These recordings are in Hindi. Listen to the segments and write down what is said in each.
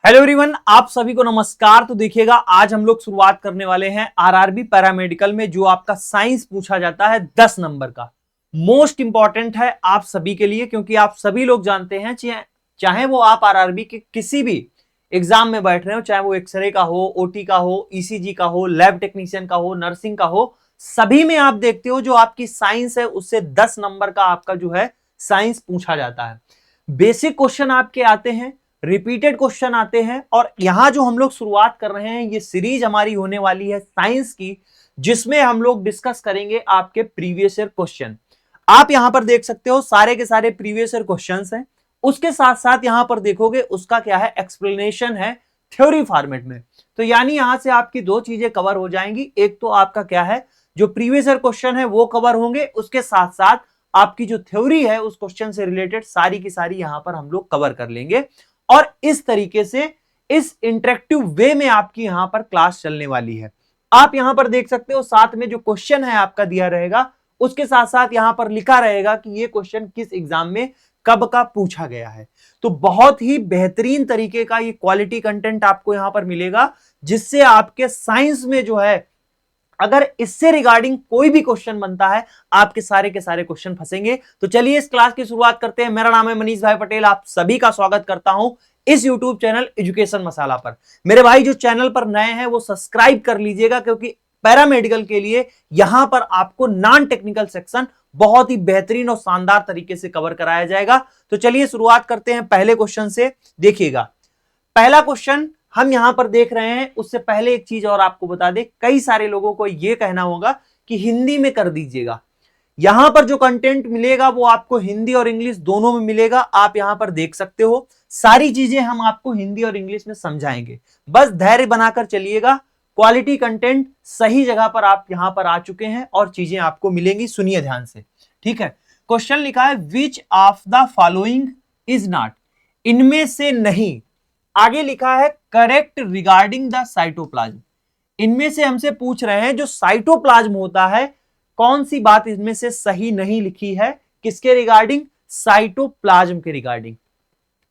हेलो एवरीवन, आप सभी को नमस्कार। तो देखिएगा, आज हम लोग शुरुआत करने वाले हैं आरआरबी पैरामेडिकल में, जो आपका साइंस पूछा जाता है 10 नंबर का। मोस्ट इंपॉर्टेंट है आप सभी के लिए, क्योंकि आप सभी लोग जानते हैं, चाहे वो आप आरआरबी के किसी भी एग्जाम में बैठ रहे हो, चाहे वो एक्सरे का हो, ओटी का हो, ईसीजी का हो, लैब टेक्नीशियन का हो, नर्सिंग का हो, सभी में आप देखते हो जो आपकी साइंस है उससे 10 नंबर का आपका जो है साइंस पूछा जाता है। बेसिक क्वेश्चन आपके आते हैं, रिपीटेड क्वेश्चन आते हैं, और यहां जो हम लोग शुरुआत कर रहे हैं, ये सीरीज हमारी होने वाली है साइंस की, जिसमें हम लोग डिस्कस करेंगे आपके प्रीवियस ईयर क्वेश्चन। आप यहां पर देख सकते हो सारे के सारे प्रीवियस ईयर क्वेश्चंस हैं। उसके साथ साथ यहां पर देखोगे उसका क्या है, एक्सप्लेनेशन है थ्योरी फॉर्मेट में। तो यानी यहां से आपकी दो चीजें कवर हो जाएंगी। एक तो आपका क्या है, जो प्रीवियस ईयर क्वेश्चन है वो कवर होंगे, उसके साथ साथ आपकी जो थ्योरी है उस क्वेश्चन से रिलेटेड सारी की सारी यहां पर हम लोग कवर कर लेंगे। और इस तरीके से इस इंटरेक्टिव वे में आपकी यहां पर क्लास चलने वाली है। आप यहां पर देख सकते हो साथ में जो क्वेश्चन है आपका दिया रहेगा, उसके साथ साथ यहां पर लिखा रहेगा कि ये क्वेश्चन किस एग्जाम में कब का पूछा गया है। तो बहुत ही बेहतरीन तरीके का ये क्वालिटी कंटेंट आपको यहां पर मिलेगा, जिससे आपके साइंस में जो है, अगर इससे रिगार्डिंग कोई भी क्वेश्चन बनता है, आपके सारे के सारे क्वेश्चन फंसेंगे। तो चलिए इस क्लास की शुरुआत करते हैं। मेरा नाम है मनीष भाई पटेल, आप सभी का स्वागत करता हूं इस यूट्यूब चैनल एजुकेशन मसाला पर। मेरे भाई जो चैनल पर नए हैं वो सब्सक्राइब कर लीजिएगा, क्योंकि पैरामेडिकल के लिए यहां पर आपको नॉन टेक्निकल सेक्शन बहुत ही बेहतरीन और शानदार तरीके से कवर कराया जाएगा। तो चलिए शुरुआत करते हैं पहले क्वेश्चन से। देखिएगा, पहला क्वेश्चन हम यहां पर देख रहे हैं। उससे पहले एक चीज और आपको बता दें, कई सारे लोगों को यह कहना होगा कि हिंदी में कर दीजिएगा। यहां पर जो कंटेंट मिलेगा वो आपको हिंदी और इंग्लिश दोनों में मिलेगा। आप यहां पर देख सकते हो सारी चीजें हम आपको हिंदी और इंग्लिश में समझाएंगे। बस धैर्य बनाकर चलिएगा। क्वालिटी कंटेंट सही जगह पर आप यहां पर आ चुके हैं और चीजें आपको मिलेंगी। सुनिए ध्यान से, ठीक है। क्वेश्चन लिखा है, विच of the following is not, इनमें से नहीं। आगे लिखा है, करेक्ट रिगार्डिंग द साइटोप्लाज्म। इनमें से हमसे पूछ रहे हैं जो साइटोप्लाज्म होता है, कौन सी बात इसमें से सही नहीं लिखी है। किसके रिगार्डिंग? साइटोप्लाज्म के रिगार्डिंग।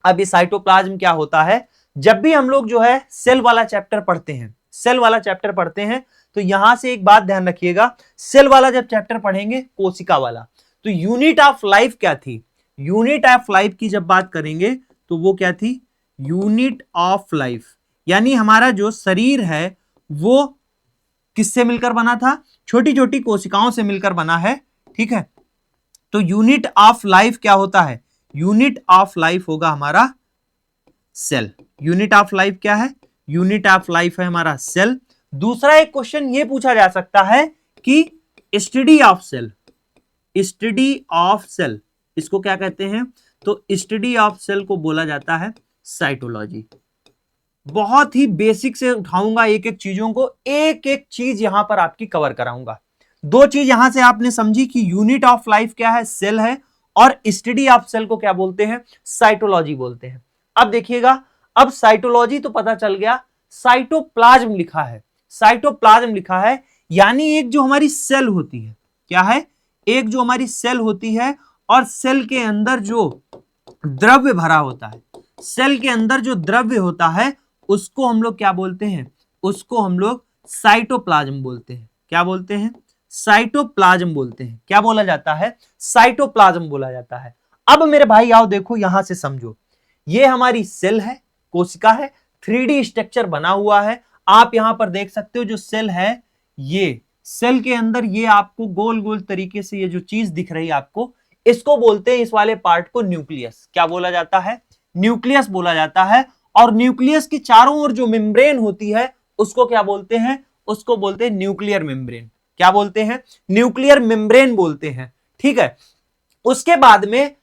अब ये साइटोप्लाज्म क्या होता है, जब भी हम लोग जो है सेल वाला चैप्टर पढ़ते हैं, सेल वाला चैप्टर पढ़ते हैं, तो यहां से एक बात ध्यान रखिएगा, सेल वाला जब चैप्टर पढ़ेंगे, कोशिका वाला, तो यूनिट ऑफ लाइफ क्या थी? यूनिट ऑफ लाइफ की जब बात करेंगे तो वो क्या थी? Unit of life. यानी हमारा जो शरीर है वो किससे मिलकर बना था? छोटी छोटी कोशिकाओं से मिलकर बना है, ठीक है। तो यूनिट ऑफ लाइफ क्या होता है? यूनिट ऑफ लाइफ होगा हमारा सेल। यूनिट ऑफ लाइफ क्या है? यूनिट ऑफ लाइफ है हमारा सेल। दूसरा एक क्वेश्चन ये पूछा जा सकता है कि study of cell, study of cell इसको क्या कहते हैं? तो स्टडी ऑफ सेल को बोला जाता है साइटोलॉजी। बहुत ही बेसिक से उठाऊंगा एक एक चीजों को, एक एक चीज यहां पर आपकी कवर कराऊंगा। दो चीज यहां से आपने समझी कि यूनिट ऑफ लाइफ क्या है? सेल है, और स्टडी ऑफ सेल को क्या बोलते हैं? साइटोलॉजी बोलते हैं। अब देखिएगा, अब साइटोलॉजी तो पता चल गया, साइटोप्लाज्म लिखा है, साइटोप्लाज्म लिखा है, यानी एक जो हमारी सेल होती है, क्या है? एक जो हमारी सेल होती है, और सेल के अंदर जो द्रव्य भरा होता है, सेल के अंदर जो द्रव्य होता है उसको हम लोग क्या बोलते हैं? उसको हम लोग साइटोप्लाज्म बोलते हैं। क्या बोलते हैं? साइटोप्लाज्म बोलते हैं। क्या बोला जाता है? साइटोप्लाज्म बोला जाता है। अब मेरे भाई आओ देखो, यहां से समझो, ये हमारी सेल है, कोशिका है, 3D स्ट्रक्चर बना हुआ है। आप यहां पर देख सकते हो जो सेल है, ये सेल के अंदर ये आपको गोल गोल तरीके से ये जो चीज दिख रही है आपको, इसको बोलते हैं, इस वाले पार्ट को न्यूक्लियस। क्या बोला जाता है? न्यूक्लियस बोला जाता है। और न्यूक्लियस की चारों ओर जो मेम्ब्रेन होती है उसको क्या बोलते हैं? उसको बोलते हैं न्यूक्लियर मेम्ब्रेन। क्या बोलते हैं? न्यूक्लियर मेम्ब्रेन बोलते हैं, ठीक है। उसके बाद में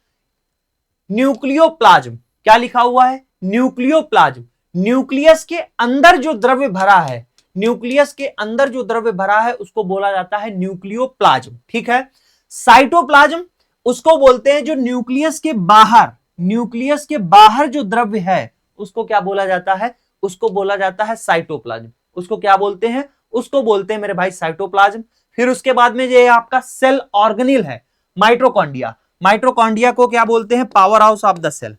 न्यूक्लियोप्लाज्म, क्या लिखा हुआ है? न्यूक्लियोप्लाज्म। न्यूक्लियस के अंदर जो द्रव्य भरा है, न्यूक्लियस के अंदर जो द्रव्य भरा है उसको बोला जाता है न्यूक्लियोप्लाज्म, ठीक है। साइटोप्लाज्म उसको बोलते हैं जो न्यूक्लियस के बाहर, न्यूक्लियस के बाहर जो द्रव्य है उसको क्या बोला जाता है? उसको बोला जाता है साइटोप्लाज्म। उसको क्या बोलते हैं? उसको बोलते हैं मेरे भाई साइटोप्लाज्म। फिर उसके बाद में ये आपका सेल ऑर्गेनेल है, माइटोकॉन्ड्रिया। माइटोकॉन्ड्रिया को क्या बोलते हैं? Power house of the cell.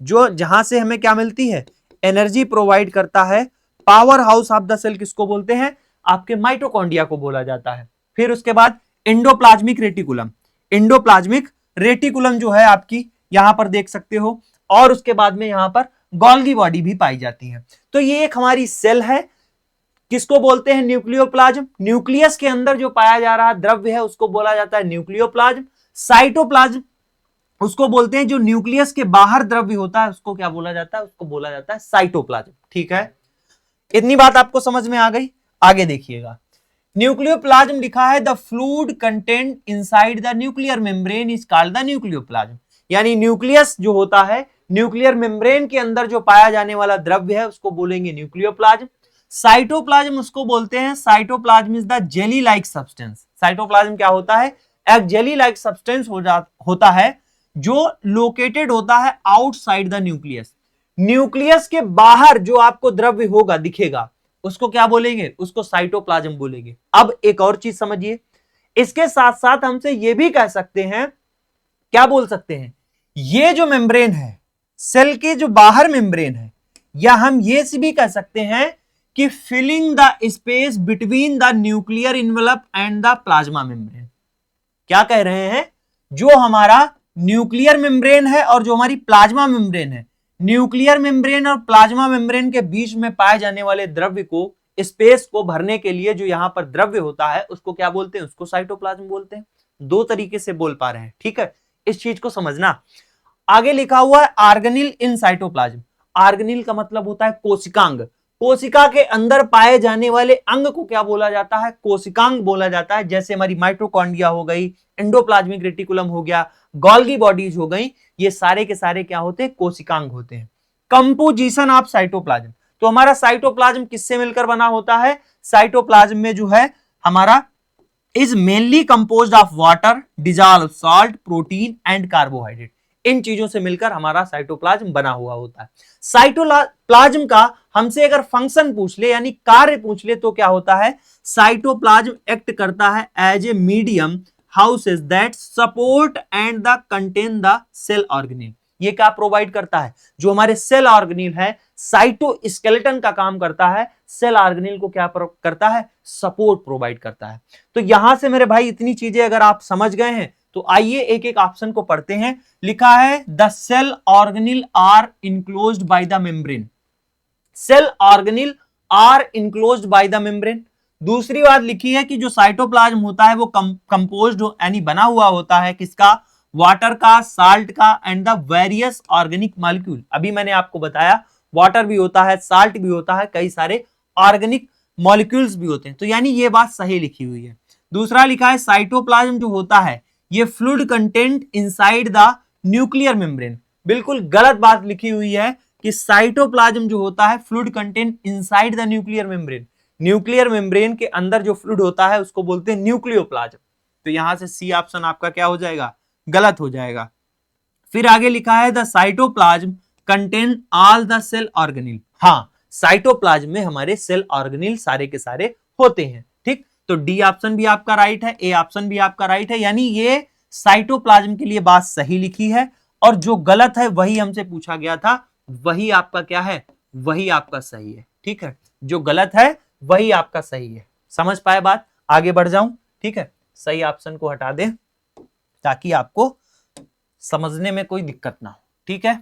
जो जहां से हमें क्या मिलती है? एनर्जी प्रोवाइड करता है। Power house of the cell किसको बोलते हैं? आपके माइटोकॉन्ड्रिया को बोला जाता है। फिर उसके बाद एंडोप्लाज्मिक रेटिकुलम, एंडोप्लाज्मिक रेटिकुलम जो है आपकी यहां पर देख सकते हो, और उसके बाद में यहां पर गोल्गी बॉडी भी पाई जाती है। तो ये एक हमारी सेल है, किसको बोलते हैं? न्यूक्लियोप्लाज्म। न्यूक्लियस के अंदर जो पाया जा रहा द्रव्य है उसको बोला जाता है न्यूक्लियोप्लाज्म। साइटोप्लाज्म उसको बोलते हैं जो न्यूक्लियस के बाहर द्रव्य होता है, उसको क्या बोला जाता है? उसको बोला जाता है साइटोप्लाज्म। ठीक है, इतनी बात आपको समझ में आ गई। आगे देखिएगा, न्यूक्लियोप्लाज्म लिखा है the fluid content inside the nuclear membrane is called the nucleoplasm. यानी न्यूक्लियस जो होता है, न्यूक्लियर मेम्ब्रेन के अंदर जो पाया जाने वाला द्रव्य है उसको बोलेंगे न्यूक्लियोप्लाज्म। साइटोप्लाज्म उसको बोलते हैं, cytoplasm is the jelly like substance. Cytoplasm क्या होता है? एक जेली लाइक सब्सटेंस होता है जो लोकेटेड होता है आउटसाइड द न्यूक्लियस। न्यूक्लियस के बाहर जो आपको द्रव्य होगा दिखेगा उसको क्या बोलेंगे? उसको साइटोप्लाज्म बोलेंगे। अब एक और चीज समझिए, इसके साथ साथ हमसे यह भी कह सकते हैं, क्या बोल सकते हैं? ये जो मेम्ब्रेन है, सेल के जो बाहर मेम्ब्रेन है, या हम ये भी कह सकते हैं कि filling the space between the nuclear envelope and the plasma membrane. क्या कह रहे हैं? जो हमारा न्यूक्लियर मेम्ब्रेन है और जो हमारी प्लाज्मा मेम्ब्रेन है, न्यूक्लियर मेम्ब्रेन और प्लाज्मा मेम्ब्रेन के बीच में पाए जाने वाले द्रव्य को, स्पेस को भरने के लिए जो यहां पर द्रव्य होता है उसको क्या बोलते हैं? उसको साइटोप्लाज्म बोलते हैं। दो तरीके से बोल पा रहे हैं, ठीक है, इस चीज को समझना। आगे लिखा हुआ है ऑर्गेनिल इन साइटोप्लाज्म। ऑर्गेनिल का मतलब होता है कोशिकांग। कोशिका के अंदर पाए जाने वाले अंग को क्या बोला जाता है? कोशिकांग बोला जाता है। जैसे हमारी माइटोकॉन्ड्रिया हो गई, एंडोप्लाज्मिक रेटिकुलम हो गया, गोल्गी बॉडीज हो गई, ये सारे के सारे क्या होते हैं? कोशिकांग होते हैं। कंपोजिशन ऑफ साइटोप्लाज्म, तो हमारा साइटोप्लाज्म किससे मिलकर बना होता है? साइटोप्लाज्म में जो है हमारा is mainly composed of water, dissolve salt, protein and carbohydrate. इन चीजों से मिलकर हमारा साइटोप्लाज्म बना हुआ होता है। साइटोप्लाज्म का हमसे अगर फंक्शन पूछ ले, यानी कार्य पूछ ले, तो क्या होता है? साइटोप्लाज्म एक्ट करता है as a medium houses that support and the contain the cell organelle. ये क्या प्रोवाइड करता है? जो हमारे सेल ऑर्गेनेल है, साइटोस्केलेटन का काम करता है, सेल ऑर्गेनेल को क्या करता है? सपोर्ट प्रोवाइड करता है। तो यहां से मेरे भाई इतनी चीजें अगर आप समझ गए हैं तो आइए एक एक ऑप्शन को पढ़ते हैं। लिखा है the cell organelle are enclosed by the membrane. Cell organelle are enclosed by the membrane. दूसरी बात लिखी है कि जो साइटोप्लाज्म होता है वो कंपोज्ड यानी बना हुआ होता है किसका? वाटर का, साल्ट का and the various organic molecule. अभी मैंने आपको बताया वाटर भी होता है, साल्ट भी होता है, कई सारे ऑर्गेनिक मॉलिक्यूल्स भी होते हैं। तो यानी ये बात सही लिखी हुई है। दूसरा लिखा है साइटोप्लाज्म जो होता है ये fluid content inside the nuclear membrane. बिल्कुल गलत बात लिखी हुई है कि साइटोप्लाज्म जो होता है fluid content inside the nuclear membrane. Nuclear membrane के अंदर जो फ्लूइड होता है उसको बोलते हैं न्यूक्लियोप्लाज्म। तो यहां से सी ऑप्शन आपका क्या हो जाएगा? गलत हो जाएगा। फिर आगे लिखा है the cytoplasm contain all the cell organelle. हाँ, साइटोप्लाज्म में हमारे सेल ऑर्गेनेल सारे के सारे होते हैं। ठीक, तो डी ऑप्शन भी आपका राइट है, ए ऑप्शन भी आपका राइट है। यानी ये साइटोप्लाज्म के लिए बात सही लिखी है, और जो गलत है वही हमसे पूछा गया था, वही आपका क्या है? वही आपका सही है। ठीक है, जो गलत है वही आपका सही है। समझ पाए बात? आगे बढ़ जाऊं? ठीक है, सही ऑप्शन को हटा दें ताकि आपको समझने में कोई दिक्कत ना हो। ठीक है,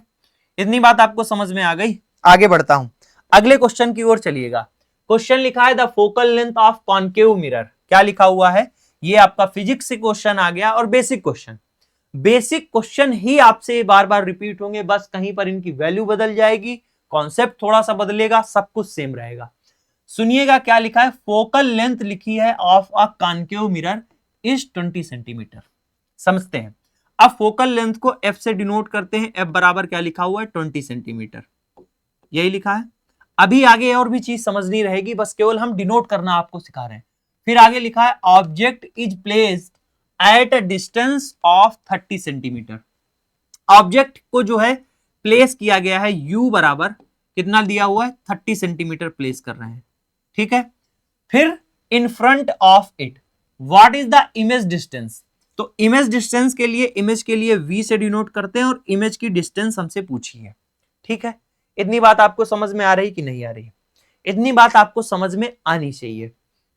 इतनी बात आपको समझ में आ गई। आगे बढ़ता हूं, अगले क्वेश्चन की ओर चलिएगा। क्वेश्चन लिखा है the focal length of concave mirror. क्या लिखा हुआ है? ये आपका फिजिक्स से क्वेश्चन आ गया और बेसिक क्वेश्चन। बेसिक क्वेश्चन ही आपसे बार बार रिपीट होंगे, बस कहीं पर इनकी वैल्यू बदल जाएगी, कॉन्सेप्ट थोड़ा सा बदलेगा, सब कुछ सेम रहेगा। सुनिएगा क्या लिखा है। फोकल लेंथ लिखी है of a concave mirror is 20 centimetre. समझते हैं। अब फोकल लेंथ को एफ से डिनोट करते हैं। एफ बराबर क्या लिखा हुआ है? 20 सेंटीमीटर, यही लिखा है। अभी आगे और भी चीज समझनी रहेगी, बस केवल हम डिनोट करना आपको सिखा रहे हैं। फिर आगे लिखा है object is placed at a distance of 30 centimetre. Object को जो है प्लेस किया गया है, u बराबर कितना दिया हुआ है? 30 सेंटीमीटर प्लेस कर रहे हैं। ठीक है, फिर in front of it what is the image distance. तो इमेज डिस्टेंस के लिए, इमेज के लिए v से डिनोट करते हैं और इमेज की डिस्टेंस हमसे पूछी है। ठीक है, इतनी बात आपको समझ में आ रही कि नहीं आ रही? इतनी बात आपको समझ में आनी चाहिए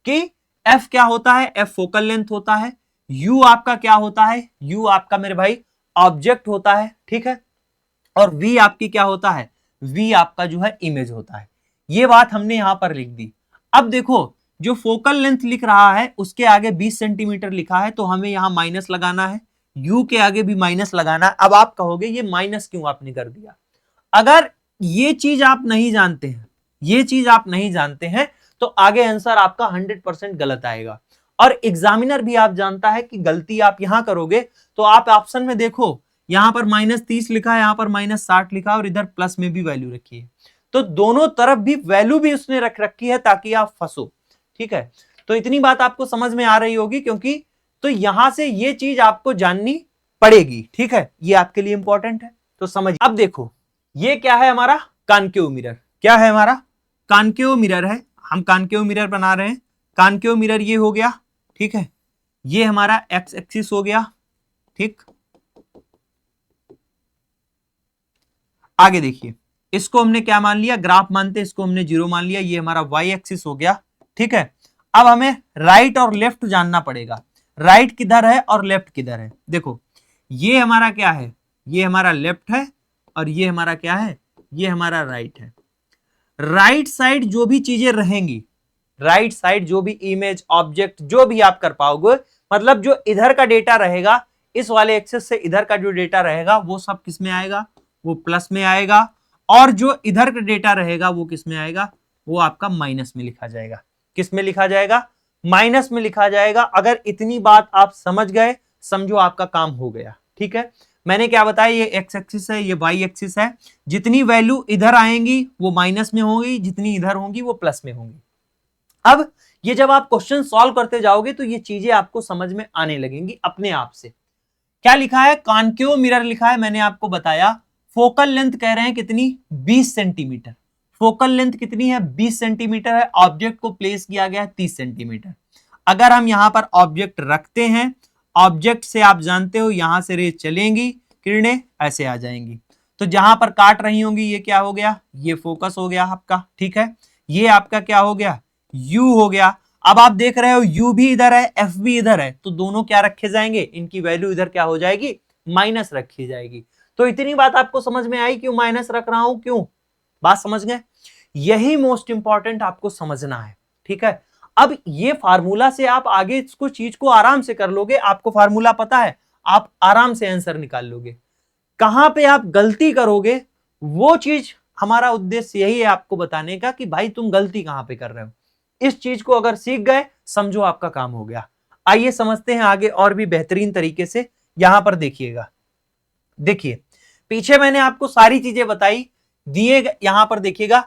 कि एफ क्या होता है, एफ फोकल लेंथ होता है, यू आपका क्या होता है, यू आपका मेरे भाई ऑब्जेक्ट होता है, ठीक है, और वी आपकी क्या होता है, वी आपका जो है इमेज होता है। ये बात हमने यहां पर लिख दी। अब देखो जो फोकल लेंथ लिख रहा है उसके आगे 20 सेंटीमीटर लिखा है तो हमें यहां माइनस लगाना है, यू के आगे भी माइनस लगाना है। अब आप कहोगे ये माइनस क्यों आपने कर दिया? अगर ये चीज आप नहीं जानते हैं, ये चीज आप नहीं जानते हैं तो आगे आंसर आपका 100% गलत आएगा। और एग्जामिनर भी आप जानता है कि गलती आप यहां करोगे तो आप ऑप्शन में देखो यहां पर -30 लिखा है, यहां पर -60 लिखा है और इधर प्लस में भी वैल्यू रखी है, तो दोनों तरफ भी वैल्यू भी उसने रख रखी है ताकि आप फंसो, ठीक है। तो इतनी बात आपको समझ में आ रही होगी, क्योंकि तो यहां से ये चीज आपको जाननी पड़ेगी, ठीक है, ये आपके लिए इंपॉर्टेंट है। तो समझिए, अब देखो ये क्या है हमारा कॉनकेव मिरर, क्या है हमारा कॉनकेव मिरर है, हम कॉनकेव मिरर बना रहे हैं। कॉनकेव मिरर ये हो गया, ठीक है, ये हमारा एक्स एक्सिस हो गया, ठीक। आगे देखिए, इसको हमने क्या मान लिया, ग्राफ मानते, इसको हमने 0 मान लिया, ये हमारा वाई एक्सिस हो गया, ठीक है। अब हमें राइट और लेफ्ट जानना पड़ेगा, राइट किधर है और लेफ्ट किधर है। देखो ये हमारा क्या है, ये हमारा लेफ्ट है और ये हमारा क्या है, ये हमारा राइट है। राइट साइड जो भी चीजें रहेंगी, राइट साइड जो भी इमेज ऑब्जेक्ट जो भी आप कर पाओगे, मतलब जो इधर का डेटा रहेगा इस वाले एक्सेस से इधर का जो डेटा रहेगा वो सब किस में आएगा, वो प्लस में आएगा, और जो इधर का डेटा रहेगा वो किस में आएगा, वो आपका माइनस में लिखा जाएगा। किस में लिखा जाएगा, माइनस में लिखा जाएगा। अगर इतनी बात आप समझ गए, समझो आपका काम हो गया, ठीक है। मैंने क्या बताया, ये एक्स एक्सिस है, ये वाई एक्सिस है, जितनी वैल्यू इधर आएंगी वो माइनस में होंगी, जितनी इधर होंगी वो प्लस में होंगी। अब ये जब आप क्वेश्चन सॉल्व करते जाओगे तो ये चीजें आपको समझ में आने लगेंगी अपने आप से। क्या लिखा है, कॉनकेव मिरर लिखा है, मैंने आपको बताया। फोकल लेंथ कह रहे हैं कितनी, 20 सेंटीमीटर। फोकल लेंथ कितनी है, 20 सेंटीमीटर है। ऑब्जेक्ट को प्लेस किया गया है 30 सेंटीमीटर। अगर हम यहां पर ऑब्जेक्ट रखते हैं, ऑब्जेक्ट से आप जानते हो यहां से रेज चलेंगी, किरणें ऐसे आ जाएंगी, तो जहां पर काट रही होंगी ये क्या हो गया, ये फोकस हो गया आपका, ठीक है। ये आपका क्या हो गया, यू हो गया। अब आप देख रहे हो यू भी इधर है, एफ भी इधर है, तो दोनों क्या रखे जाएंगे, इनकी वैल्यू इधर क्या हो जाएगी, माइनस रखी जाएगी। तो इतनी बात आपको समझ में आई, क्यों माइनस रख रहा हूं, क्यों, बात समझ गए। यही मोस्ट इंपॉर्टेंट आपको समझना है, ठीक है। अब ये फार्मूला से आप आगे इसको चीज को आराम से कर लोगे, आपको फार्मूला पता है, आप आराम से आंसर निकाल लोगे। कहां पे आप गलती करोगे वो चीज, हमारा उद्देश्य यही है आपको बताने का कि भाई तुम गलती कहां पे कर रहे हो। इस चीज को अगर सीख गए, समझो आपका काम हो गया। आइए समझते हैं आगे और भी बेहतरीन तरीके से। यहां पर देखिएगा, देखिए पीछे मैंने आपको सारी चीजें बताई, दिए यहां पर देखिएगा।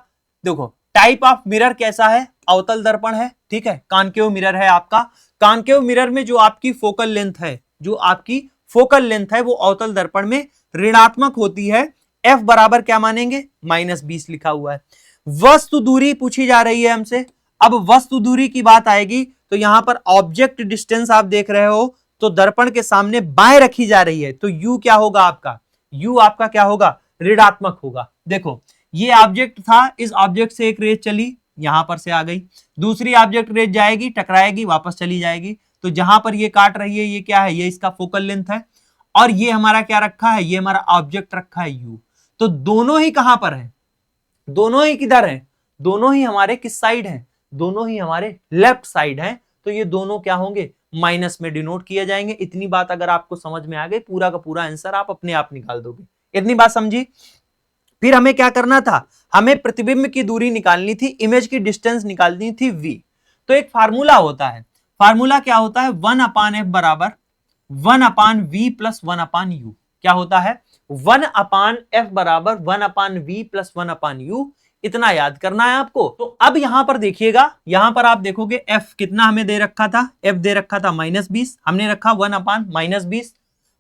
देखो टाइप ऑफ मिरर कैसा है, अवतल दर्पण है, ठीक है, कॉनकेव मिरर है आपका। कॉनकेव मिरर में जो आपकी फोकल लेंथ है, जो आपकी फोकल लेंथ है वो अवतल दर्पण में ऋणात्मक होती है। एफ बराबर क्या मानेंगे, -20 लिखा हुआ है। वस्तु दूरी पूछी जा रही है हमसे। अब वस्तु दूरी की बात आएगी तो यहां पर ऑब्जेक्ट डिस्टेंस आप देख रहे हो, तो दर्पण के सामने बाएं रखी जा रही है, तो यू क्या होगा आपका, यू आपका क्या होगा, ऋणात्मक होगा। देखो ये ऑब्जेक्ट था, इस ऑब्जेक्ट से एक रेज चली, यहां पर से आ गई, दूसरी ऑब्जेक्ट रेज जाएगी, टकराएगी, वापस चली जाएगी, तो जहां पर ये काट रही है ये क्या है, ये इसका फोकल लेंथ है, और ये हमारा क्या रखा है, ये हमारा ऑब्जेक्ट रखा है यू। तो दोनों ही कहां पर है, दोनों ही किधर है, दोनों ही हमारे किस साइड है, दोनों ही हमारे लेफ्ट साइड है। तो ये दोनों क्या होंगे, माइनस में डिनोट किए जाएंगे। इतनी बात अगर आपको समझ में आ गई, पूरा का पूरा आंसर आप अपने आप निकाल दोगे। इतनी बात समझी। फिर हमें क्या करना था, हमें प्रतिबिंब की दूरी निकालनी थी, इमेज की डिस्टेंस निकालनी थी v। तो एक फार्मूला होता है, फार्मूला क्या होता है, 1/f बराबर 1/v प्लस 1/u। क्या होता है, 1/f बराबर 1/v प्लस 1/u। इतना याद करना है आपको। तो अब यहां पर देखिएगा, यहां पर आप देखोगे f कितना हमें दे रखा था, f दे रखा था -20, हमने रखा 1/-20।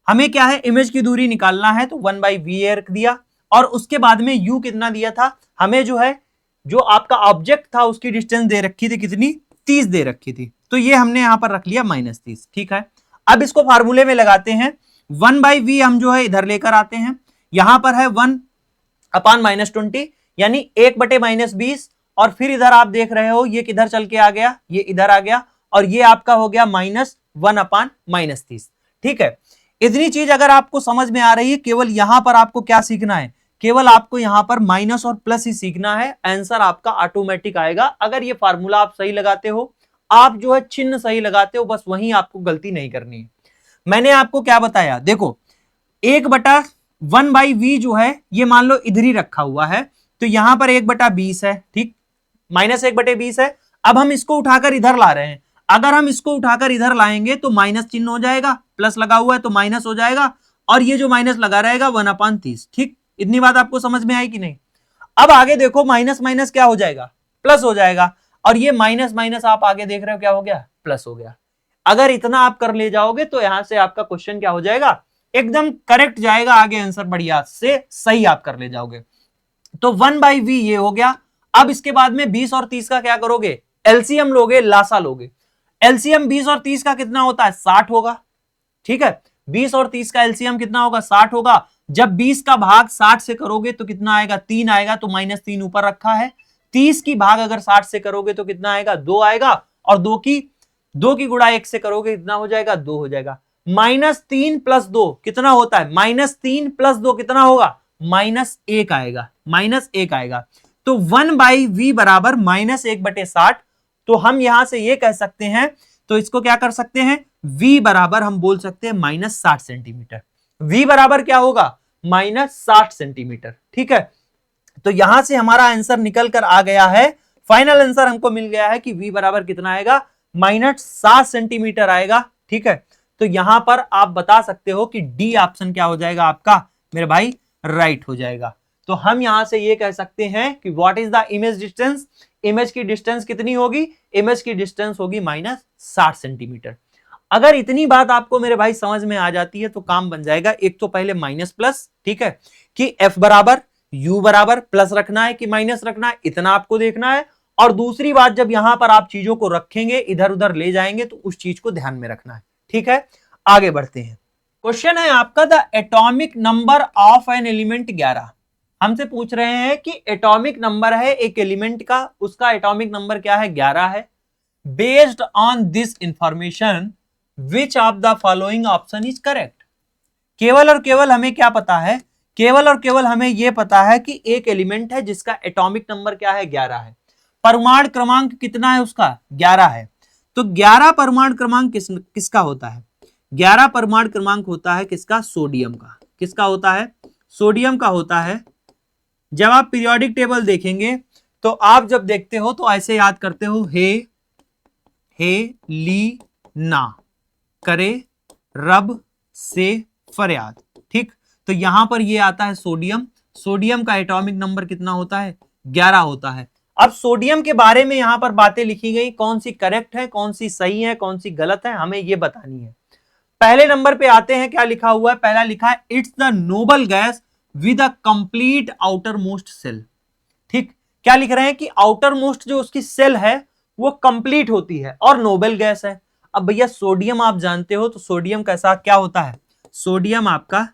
हमें क्या है, इमेज की दूरी निकालना है, तो 1/va रख दिया, और उसके बाद में u कितना दिया था हमें, जो है जो आपका ऑब्जेक्ट था उसकी डिस्टेंस दे रखी थी कितनी, 30 दे रखी थी, तो ये हमने यहां पर रख लिया -30, ठीक है। अब इसको फार्मूले में लगाते हैं, 1/v हम जो है इधर लेकर आते हैं, यहां पर है 1/-20, यानी 1/-20, और फिर इधर आप देख रहे हो ये किधर चल के आ गया, ये इधर आ गया, और ये आपका हो गया -1/-30। ठीक है, इतनी चीज अगर आपको समझ में आ रही है, केवल यहां पर आपको क्या सीखना है, केवल आपको यहां पर माइनस और प्लस ही सीखना है, आंसर आपका ऑटोमेटिक आएगा। अगर ये फार्मूला आप सही लगाते हो, आप जो है चिन्ह सही लगाते हो, बस वहीं आपको गलती नहीं करनी है। मैंने आपको क्या बताया, देखो 1/1/v जो है ये मान लो इधर ही रखा हुआ है, तो यहां पर 1/20 है, ठीक, -1/20 है। अब हम इसको उठाकर इधर ला रहे हैं, अगर हम इसको उठाकर इधर लाएंगे तो माइनस चिन्ह हो जाएगा, प्लस लगा हुआ है तो माइनस हो जाएगा, और ये जो माइनस लगा रहेगा 1/30। ठीक, इतनी बात आपको समझ में आई कि नहीं? अब आगे देखो, माइनस माइनस क्या हो जाएगा, प्लस हो जाएगा, और ये माइनस माइनस आप आगे देख रहे हो क्या हो गया, प्लस हो गया। अगर इतना आप कर ले जाओगे तो यहां से आपका क्वेश्चन क्या हो जाएगा, एकदम करेक्ट जाएगा, आगे आंसर बढ़िया से सही आप कर ले जाओगे। तो 1/v ये हो गया। अब इसके बाद में 20 और 30 का क्या करोगे, एलसीएम लोगे, लासा लोगे। एलसीएम 20 और 30 का कितना होता है, 60 होगा। ठीक है, 20 और 30 का एलसीएम कितना होगा, 60 होगा। जब 20 का भाग 60 से करोगे तो कितना आएगा, 3 आएगा, तो -3 ऊपर रखा है। 30 की भाग अगर 60 से करोगे तो कितना आएगा, 2 आएगा, और 2 की गुणा 1 से करोगे कितना हो जाएगा, 2 हो जाएगा। -3 + 2 कितना होता है, -3 + 2 कितना होगा, -1 आएगा, -1 आएगा। तो 1/v बराबर -1/60। तो हम यहां से ये कह सकते हैं, तो इसको क्या कर सकते हैं, v बराबर हम बोल सकते हैं -60 सेंटीमीटर। v बराबर क्या होगा, -60 सेंटीमीटर। ठीक है, तो यहां से हमारा आंसर निकल कर आ गया है, फाइनल आंसर हमको मिल गया है कि v बराबर कितना आएगा, -60 सेंटीमीटर आएगा। ठीक है, तो यहां पर आप बता सकते हो कि डी ऑप्शन क्या हो जाएगा आपका मेरे भाई, राइट हो जाएगा। तो हम यहां से ये कह सकते हैं कि what is the image distance, image की डिस्टेंस कितनी होगी, इमेज की डिस्टेंस होगी -60 सेंटीमीटर। अगर इतनी बात आपको मेरे भाई समझ में आ जाती है तो काम बन जाएगा। एक तो पहले माइनस प्लस, ठीक है, कि f बराबर u बराबर प्लस रखना है कि माइनस रखना है, इतना आपको देखना है। और दूसरी बात, जब यहां पर आप चीजों को रखेंगे, इधर उधर ले जाएंगे, तो उस चीज को ध्यान में रखना है। ठीक है, आगे बढ़ते हैं। क्वेश्चन है आपका, the atomic number of an element 11। हमसे पूछ रहे हैं कि एटॉमिक नंबर है एक एलिमेंट का, उसका एटॉमिक नंबर क्या है, 11 है। Based on this information which of the following option is correct. केवल और केवल हमें क्या पता है, केवल और केवल हमें यह पता है कि एक एलिमेंट है जिसका एटॉमिक नंबर क्या है, 11 है। परमाणु क्रमांक कितना है उसका, 11 है। तो 11 परमाणु क्रमांक किसका होता है, 11 परमाणु क्रमांक होता है किसका, सोडियम का। किसका होता है, सोडियम का होता है। जब आप पीरियोडिक टेबल देखेंगे तो आप जब देखते हो तो ऐसे याद करते हो, हे ली ना, करे रब से फरियाद। ठीक, तो यहां पर ये आता है सोडियम। सोडियम का एटॉमिक नंबर कितना होता है, 11 होता है। अब सोडियम के बारे में यहां पर बातें लिखी गई, कौन सी करेक्ट है, कौन सी सही है, कौन सी गलत है, हमें यह बतानी है। पहले नंबर पे आते हैं, क्या लिखा हुआ है, पहला लिखा है it's the noble gas with a complete outer most shell. ठीक, क्या लिख रहे हैं कि आउटर मोस्ट जो उसकी सेल है वो कंप्लीट होती है और नोबल गैस है। अब भैया सोडियम आप जानते हो, तो सोडियम कैसा क्या होता है, सोडियम आपका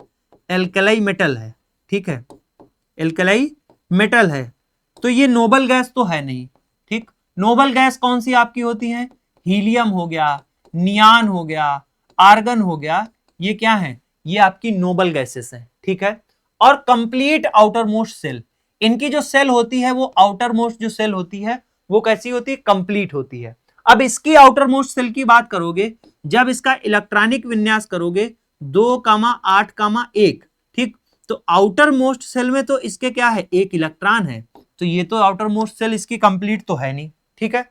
एल्कलाई मेटल है। ठीक है, एल्कलाई मेटल है, तो ये नोबल गैस तो है नहीं। ठीक, नोबल गैस कौन सी आपकी होती है, हीलियम हो गया, नियान हो गया, आर्गन हो गया, ये क्या है, ये आपकी नोबल गैसेस हैं। ठीक है, और कंप्लीट आउटर मोस्ट सेल, इनकी जो सेल होती है वो आउटर मोस्ट जो सेल होती है वो कैसी होती है, कंप्लीट होती है। अब इसकी आउटर मोस्ट सेल की बात करोगे, जब इसका इलेक्ट्रॉनिक विन्यास करोगे 2,8,1, ठीक, तो आउटर मोस्ट सेल में तो इसके क्या है, एक इलेक्ट्रॉन है, तो ये तो आउटर मोस्ट सेल इसकी कंप्लीट तो है नहीं। ठीक है,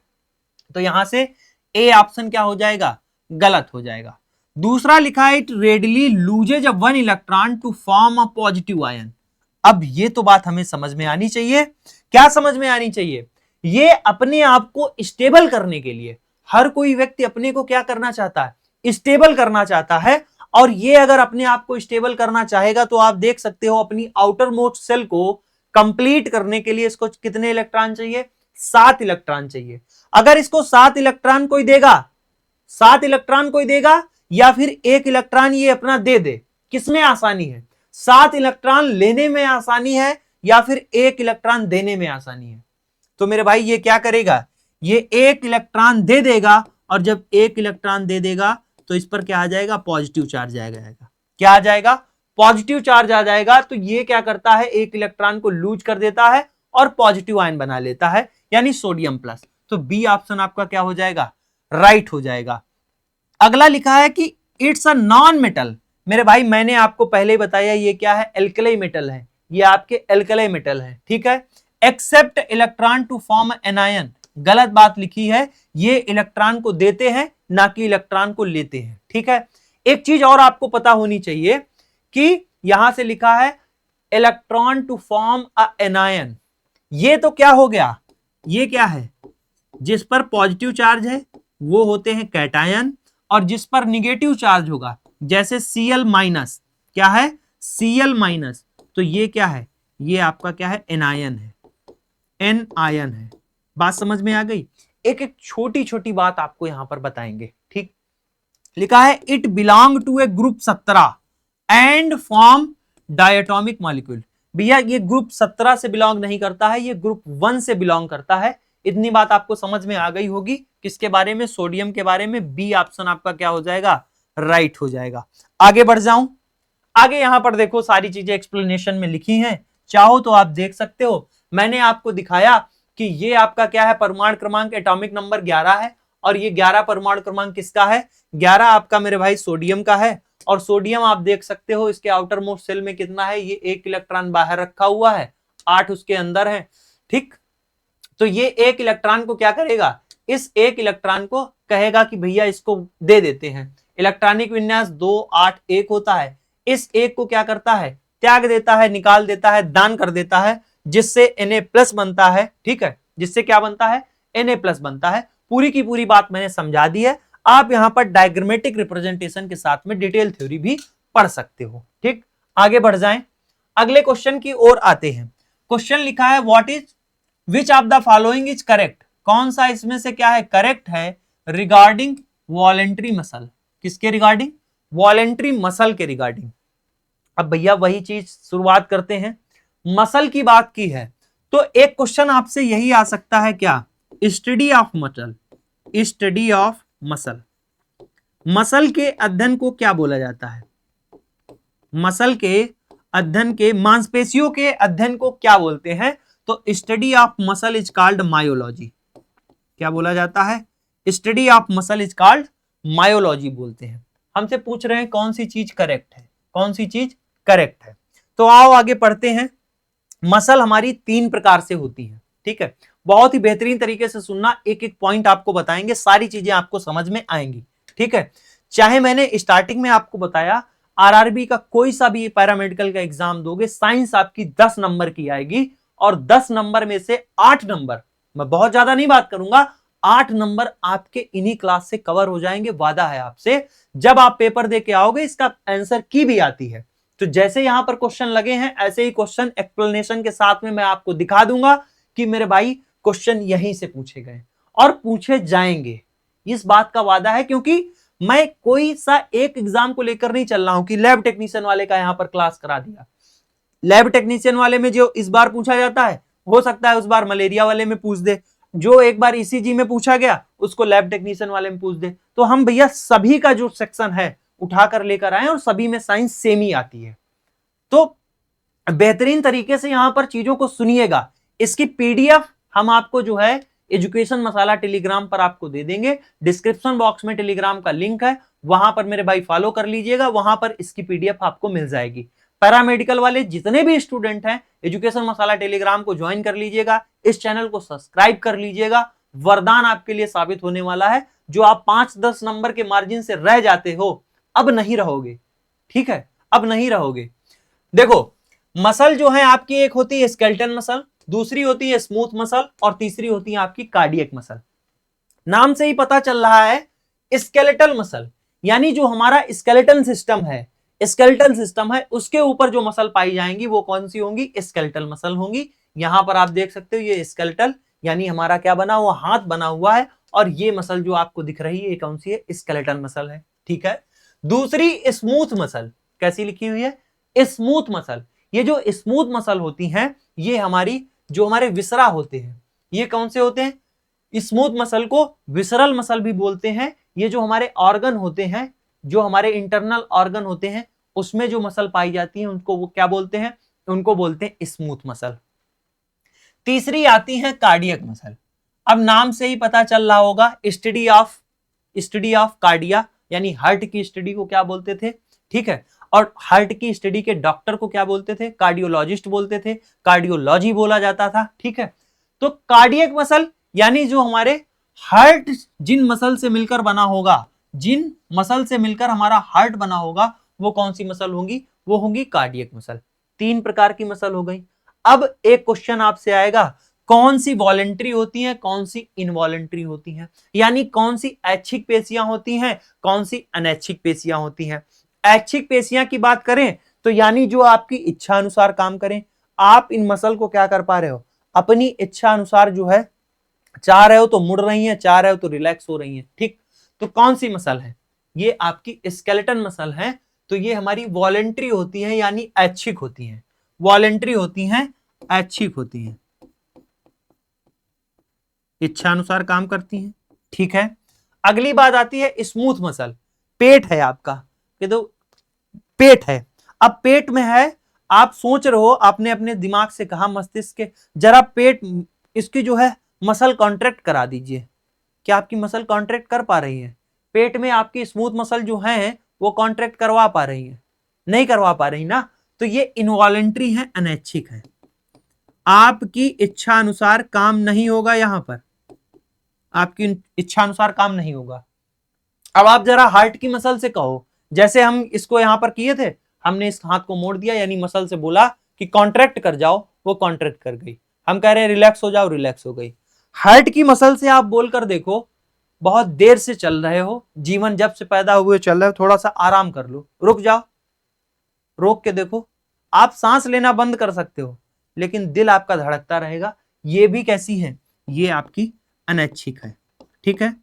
तो यहां से ए ऑप्शन क्या हो जाएगा, गलत हो जाएगा। दूसरा लिखा है it readily loses a 1 electron to form a positive ion. अब ये तो बात हमें समझ में आनी चाहिए, क्या समझ में आनी चाहिए, ये अपने आप को स्टेबल करने के लिए, हर कोई व्यक्ति अपने को क्या करना चाहता है, स्टेबल करना चाहता है। और ये अगर अपने आप को स्टेबल करना चाहेगा तो आप देख सकते हो अपनी आउटर मोस्ट सेल को कंप्लीट करने के लिए इसको कितने इलेक्ट्रॉन चाहिए, 7 इलेक्ट्रॉन चाहिए। अगर इसको 7 इलेक्ट्रॉन कोई देगा, 7 इलेक्ट्रॉन कोई देगा, या फिर 1 इलेक्ट्रॉन ये अपना दे दे, किसमें आसानी है, 7 इलेक्ट्रॉन लेने में आसानी है या फिर एक इलेक्ट्रॉन देने में आसानी है। तो मेरे भाई ये क्या करेगा, ये एक इलेक्ट्रॉन दे देगा, और जब एक इलेक्ट्रॉन दे देगा तो इस पर क्या आ जाएगा, पॉजिटिव चार्ज आ जाएगा। क्या आ जाएगा, पॉजिटिव चार्ज आ जाएगा। तो ये क्या करता है, एक इलेक्ट्रॉन को लूज कर देता है और पॉजिटिव आयन बना लेता है, यानी सोडियम प्लस। तो बी ऑप्शन आपका क्या हो जाएगा, राइट हो जाएगा। अगला लिखा है कि इट्स अ नॉन मेटल। मेरे भाई मैंने आपको पहले ही बताया ये क्या है, एल्कली मेटल है, ये आपके एल्कली मेटल है, ठीक है। Accept electron to form an ion, गलत बात लिखी है, ये इलेक्ट्रॉन को देते हैं ना कि इलेक्ट्रॉन को लेते हैं, ठीक है। एक चीज और आपको पता होनी चाहिए कि यहां से लिखा है electron to form a anion, ये तो क्या हो गया, ये क्या है, जिस पर पॉजिटिव चार्ज है वो होते हैं कैटायन, और जिस पर निगेटिव चार्ज होगा जैसे Cl माइनस, क्या है Cl माइनस, तो ये क्या है, ये आपका क्या है, एनायन है, एन आयन है। बात समझ में आ गई। एक एक छोटी छोटी बात आपको यहां पर बताएंगे, ठीक। लिखा है it belong to a group 17 and form diatomic molecule. भैया ये ग्रुप 17 से बिलोंग नहीं करता है, ये ग्रुप 1 से बिलोंग करता है। इतनी बात आपको समझ में आ गई होगी। किसके बारे में, सोडियम के बारे में। बी ऑप्शन आपका क्या हो जाएगा, राइट हो जाएगा। आगे बढ़ जाऊं, आगे यहां पर देखो सारी चीजें एक्सप्लेनेशन में लिखी हैं, चाहो तो आप देख सकते हो। मैंने आपको दिखाया कि ये आपका क्या है, परमाणु क्रमांक एटॉमिक नंबर 11 है, और ये 11 परमाणु क्रमांक किसका है, 11 आपका मेरे भाई सोडियम का है। और सोडियम आप देख सकते हो इसके आउटर मोस्ट सेल में कितना है, ये एक इलेक्ट्रॉन बाहर रखा हुआ है, 8 उसके अंदर है, ठीक। तो ये एक इलेक्ट्रॉन को क्या करेगा, इस एक इलेक्ट्रॉन को कहेगा कि भैया इसको दे देते हैं। इलेक्ट्रॉनिक विन्यास 2 8 1 होता है, इस एक को क्या करता है, त्याग देता है, निकाल देता है, दान कर देता है, जिससे Na+ बनता है, ठीक है, जिससे क्या बनता है, Na+ बनता है। पूरी की पूरी बात मैंने समझा दी है। आप यहां पर डायग्रामेटिक रिप्रेजेंटेशन के साथ में डिटेल थ्योरी भी पढ़ सकते हो, ठीक। आगे बढ़ जाएं, अगले क्वेश्चन की ओर आते हैं। क्वेश्चन लिखा है what is which of the following is correct, कौन सा इसमें से क्या है, करेक्ट है रिगार्डिंग वॉलेंट्री मसल। किसके रिगार्डिंग, वॉलेंट्री मसल के रिगार्डिंग। अब भैया वही चीज शुरुआत करते हैं, मसल की बात की है तो एक क्वेश्चन आपसे यही आ सकता है, क्या, study of muscle, study of muscle, muscle के अध्ययन को क्या बोला जाता है, मसल के अध्ययन के, मांसपेशियों के अध्ययन को क्या बोलते हैं, तो study of muscle is called myology. क्या बोला जाता है, study of muscle is called myology बोलते हैं। हमसे पूछ रहे हैं कौन सी चीज करेक्ट है, कौन सी चीज करेक्ट है। तो आओ आगे पढ़ते हैं। मसल हमारी 3 प्रकार से होती है, ठीक है। बहुत ही बेहतरीन तरीके से सुनना, एक एक पॉइंट आपको बताएंगे, सारी चीजें आपको समझ में आएंगी, ठीक है। चाहे मैंने स्टार्टिंग में आपको बताया आरआरबी का कोई सा भी पैरामेडिकल का एग्जाम दोगे, साइंस आपकी 10 नंबर की आएगी, और 10 नंबर में से 8 नंबर, मैं बहुत ज्यादा नहीं बात करूंगा, 8 नंबर आपके इन्हीं क्लास से कवर हो जाएंगे, वादा है आपसे। जब आप पेपर दे के आओगे इसका आंसर की भी आती है, तो जैसे यहां पर क्वेश्चन लगे हैं ऐसे ही क्वेश्चन एक्सप्लेनेशन के साथ में मैं आपको दिखा दूंगा कि मेरे भाई क्वेश्चन यहीं से पूछे गए और पूछे जाएंगे, इस बात का वादा है। क्योंकि मैं कोई सा एक एग्जाम को लेकर नहीं चल रहा हूं कि लैब टेक्नीशियन वाले का यहां पर क्लास करा दिया। लैब टेक्नीशियन वाले में जो इस बार पूछा जाता है हो सकता है उस बार मलेरिया वाले में पूछ दे, जो एक बार ईसीजी में पूछा गया उसको लैब टेक्नीशियन वाले में पूछ दे। तो हम भैया सभी का जो सेक्शन है उठाकर लेकर आए और सभी में साइंस सेम ही आती है। तो बेहतरीन तरीके से यहां पर चीजों को सुनिएगा। इसकी पीडीएफ हम आपको जो है एजुकेशन मसाला टेलीग्राम पर आपको दे देंगे, डिस्क्रिप्शन बॉक्स में टेलीग्राम का लिंक है, वहां पर मेरे भाई फॉलो कर लीजिएगा, वहां पर इसकी पीडीएफ आपको मिल जाएगी। पैरामेडिकल वाले जितने भी स्टूडेंट हैं एजुकेशन मसाला टेलीग्राम को ज्वाइन कर लीजिएगा, इस चैनल को सब्सक्राइब कर लीजिएगा, वरदान आपके लिए साबित होने वाला है। जो आप 5-10 नंबर के मार्जिन से रह जाते हो अब नहीं रहोगे, ठीक है, अब नहीं रहोगे। देखो मसल जो है आपकी, एक होती है स्केलेटन मसल, दूसरी होती है स्मूथ मसल, और तीसरी होती है आपकी कार्डियक मसल। नाम से ही पता चल रहा है स्केलेटल मसल, यानी जो हमारा स्केलेटन सिस्टम है, स्केलेटल सिस्टम है उसके ऊपर जो मसल पाई जाएंगी वो कौन सी होंगी, स्केलेटल मसल होंगी। यहां पर आप देख सकते हो ये स्केलेटल यानी हमारा क्या बना हुआ, हाथ बना हुआ है, और ये मसल जो आपको दिख रही है ये कौन सी है, स्केलेटन मसल है, ठीक है। दूसरी स्मूथ मसल, कैसी लिखी हुई है, स्मूथ मसल। ये जो स्मूथ मसल होती हैं ये हमारी जो हमारे विसरा होते हैं, ये कौन से होते हैं? स्मूथ मसल को विसरल मसल भी बोलते हैं। ये जो हमारे ऑर्गन होते हैं, जो हमारे इंटरनल ऑर्गन होते हैं, उसमें जो मसल पाई जाती है उनको वो क्या बोलते हैं? उनको बोलते हैं स्मूथ मसल। तीसरी आती है कार्डियक मसल। अब नाम से ही पता चल रहा होगा, स्टडी ऑफ कार्डिया, यानी हार्ट की स्टडी को क्या बोलते थे? ठीक है, और हार्ट की स्टडी के डॉक्टर को क्या बोलते थे? कार्डियोलॉजिस्ट बोलते थे, कार्डियोलॉजी बोला जाता था। ठीक है, तो कार्डियक मसल यानी जो हमारे हार्ट जिन मसल से मिलकर बना होगा, जिन मसल से मिलकर हमारा हार्ट बना होगा, वो कौन सी मसल होंगी? वो होंगी कार्डियक मसल। 3 प्रकार की मसल हो गई। अब एक क्वेश्चन आपसे आएगा, कौन सी वॉलेंट्री होती है, कौन सी इनवॉलेंट्री होती है, यानी कौन सी ऐच्छिक पेशियां होती हैं, कौन सी अनैच्छिक पेशियां होती हैं। ऐच्छिक पेशियां की बात करें तो यानी जो आपकी इच्छा अनुसार काम करें। आप इन मसल को क्या कर पा रहे हो? अपनी इच्छा अनुसार जो है, चाह रहे हो तो मुड़ रही हैं, चाह रहे हो तो रिलैक्स हो रही हैं। ठीक, तो कौन सी मसल है? ये आपकी स्केलेटन मसल है। तो ये हमारी वॉलेंट्री होती है, यानी ऐच्छिक होती हैं। वॉलेंट्री होती हैं, ऐच्छिक होती हैं, इच्छा अनुसार काम करती हैं। ठीक है, अगली बात आती है स्मूथ मसल। पेट है आपका, ये तो पेट है। अब पेट में है, आप सोच रहे हो, आपने अपने दिमाग से कहा, मस्तिष्क के, जरा पेट इसकी जो है मसल कॉन्ट्रैक्ट करा दीजिए। क्या आपकी मसल कॉन्ट्रैक्ट कर पा रही है? पेट में आपकी स्मूथ मसल जो है वो कॉन्ट्रैक्ट करवा पा रही है? नहीं करवा पा रही ना, तो ये इनवॉलेंट्री है, अनैच्छिक है। आपकी इच्छा अनुसार काम नहीं होगा, यहां पर आपकी इच्छा अनुसार काम नहीं होगा। अब आप जरा हार्ट की मसल से कहो, जैसे हम इसको यहां पर किए थे, हमने इस हाथ को मोड़ दिया, यानी मसल से बोला कि कॉन्ट्रैक्ट कर जाओ, वो कॉन्ट्रैक्ट कर गई। हम कह रहे हैं रिलैक्स हो जाओ, रिलैक्स हो गई। हार्ट की मसल से आप बोलकर देखो, बहुत देर से चल रहे हो, जीवन जब से पैदा हुए चल रहे हो, थोड़ा सा आराम कर लो, रुक जाओ, रोक के देखो। आप सांस लेना बंद कर सकते हो, लेकिन दिल आपका धड़कता रहेगा। ये भी कैसी है? ये आपकी अनैच्छिक है। ठीक है,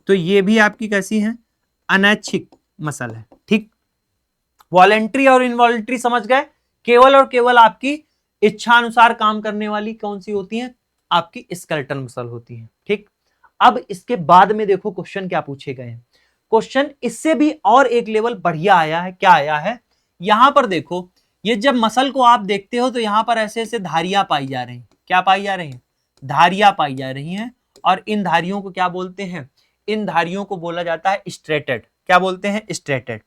तो ये भी आपकी कैसी है? अनैच्छिक मसल है। ठीक, वॉलेंट्री और इनवॉलेंट्री समझ गए। केवल और केवल आपकी इच्छा अनुसार काम करने वाली कौन सी होती है? आपकी स्केलेटन मसल होती है। ठीक, अब इसके बाद में देखो क्वेश्चन क्या पूछे गए हैं। क्वेश्चन इससे भी और एक लेवल बढ़िया आया है। क्या आया है? यहां पर देखो, ये जब मसल को आप देखते हो तो यहां पर ऐसे ऐसे धारियां पाई जा रही हैं। क्या पाई जा रही हैं? धारियां पाई जा रही हैं। और इन धारियों को क्या बोलते हैं? इन धारियों को बोला जाता है स्ट्रेटेड। क्या बोलते हैं? स्ट्रेटेड।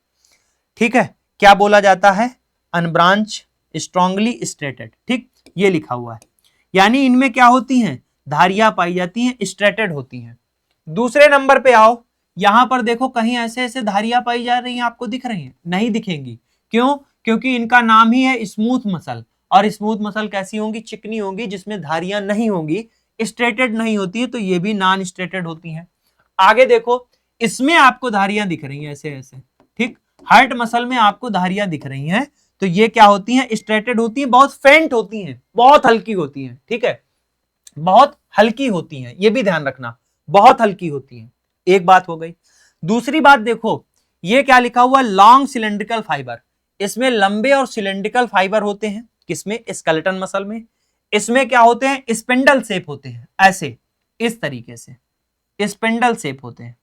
ठीक है, क्या बोला जाता है? Unbranch, strongly striated. ठीक, ये लिखा हुआ है। यानी इनमें क्या होती हैं? धारियां पाई जाती हैं, स्ट्रेटेड होती हैं। दूसरे नंबर पे आओ, यहां पर देखो कहीं ऐसे ऐसे धारियां पाई जा रही हैं, आपको दिख रही हैं? नहीं दिखेंगी। क्यों? क्योंकि इनका नाम ही है स्मूथ मसल। और स्मूथ मसल कैसी होंगी? चिकनी होंगी, जिसमें धारियां नहीं होंगी, स्ट्रेटेड नहीं होती है, तो ये भी नॉन स्ट्रेटेड होती हैं। आगे देखो, इसमें आपको धारियां दिख रही हैं ऐसे ऐसे। ठीक, हार्ट मसल में आपको धारियां दिख रही हैं, तो ये क्या होती हैं? स्ट्रेटेड होती हैं, बहुत फेंट होती हैं, बहुत हल्की होती हैं। ठीक है, बहुत हल्की होती हैं, ये भी ध्यान रखना, बहुत हल्की होती हैं। एक बात हो गई। दूसरी बात देखो, ये क्या लिखा हुआ? Long cylindrical fibre. इसमें लंबे और सिलेंड्रिकल फाइबर होते हैं। किसमें? स्केलेटन मसल में। इसमें क्या होते हैं? स्पिंडल शेप होते हैं, ऐसे, इस तरीके से स्पिंडल शेप होते हैं।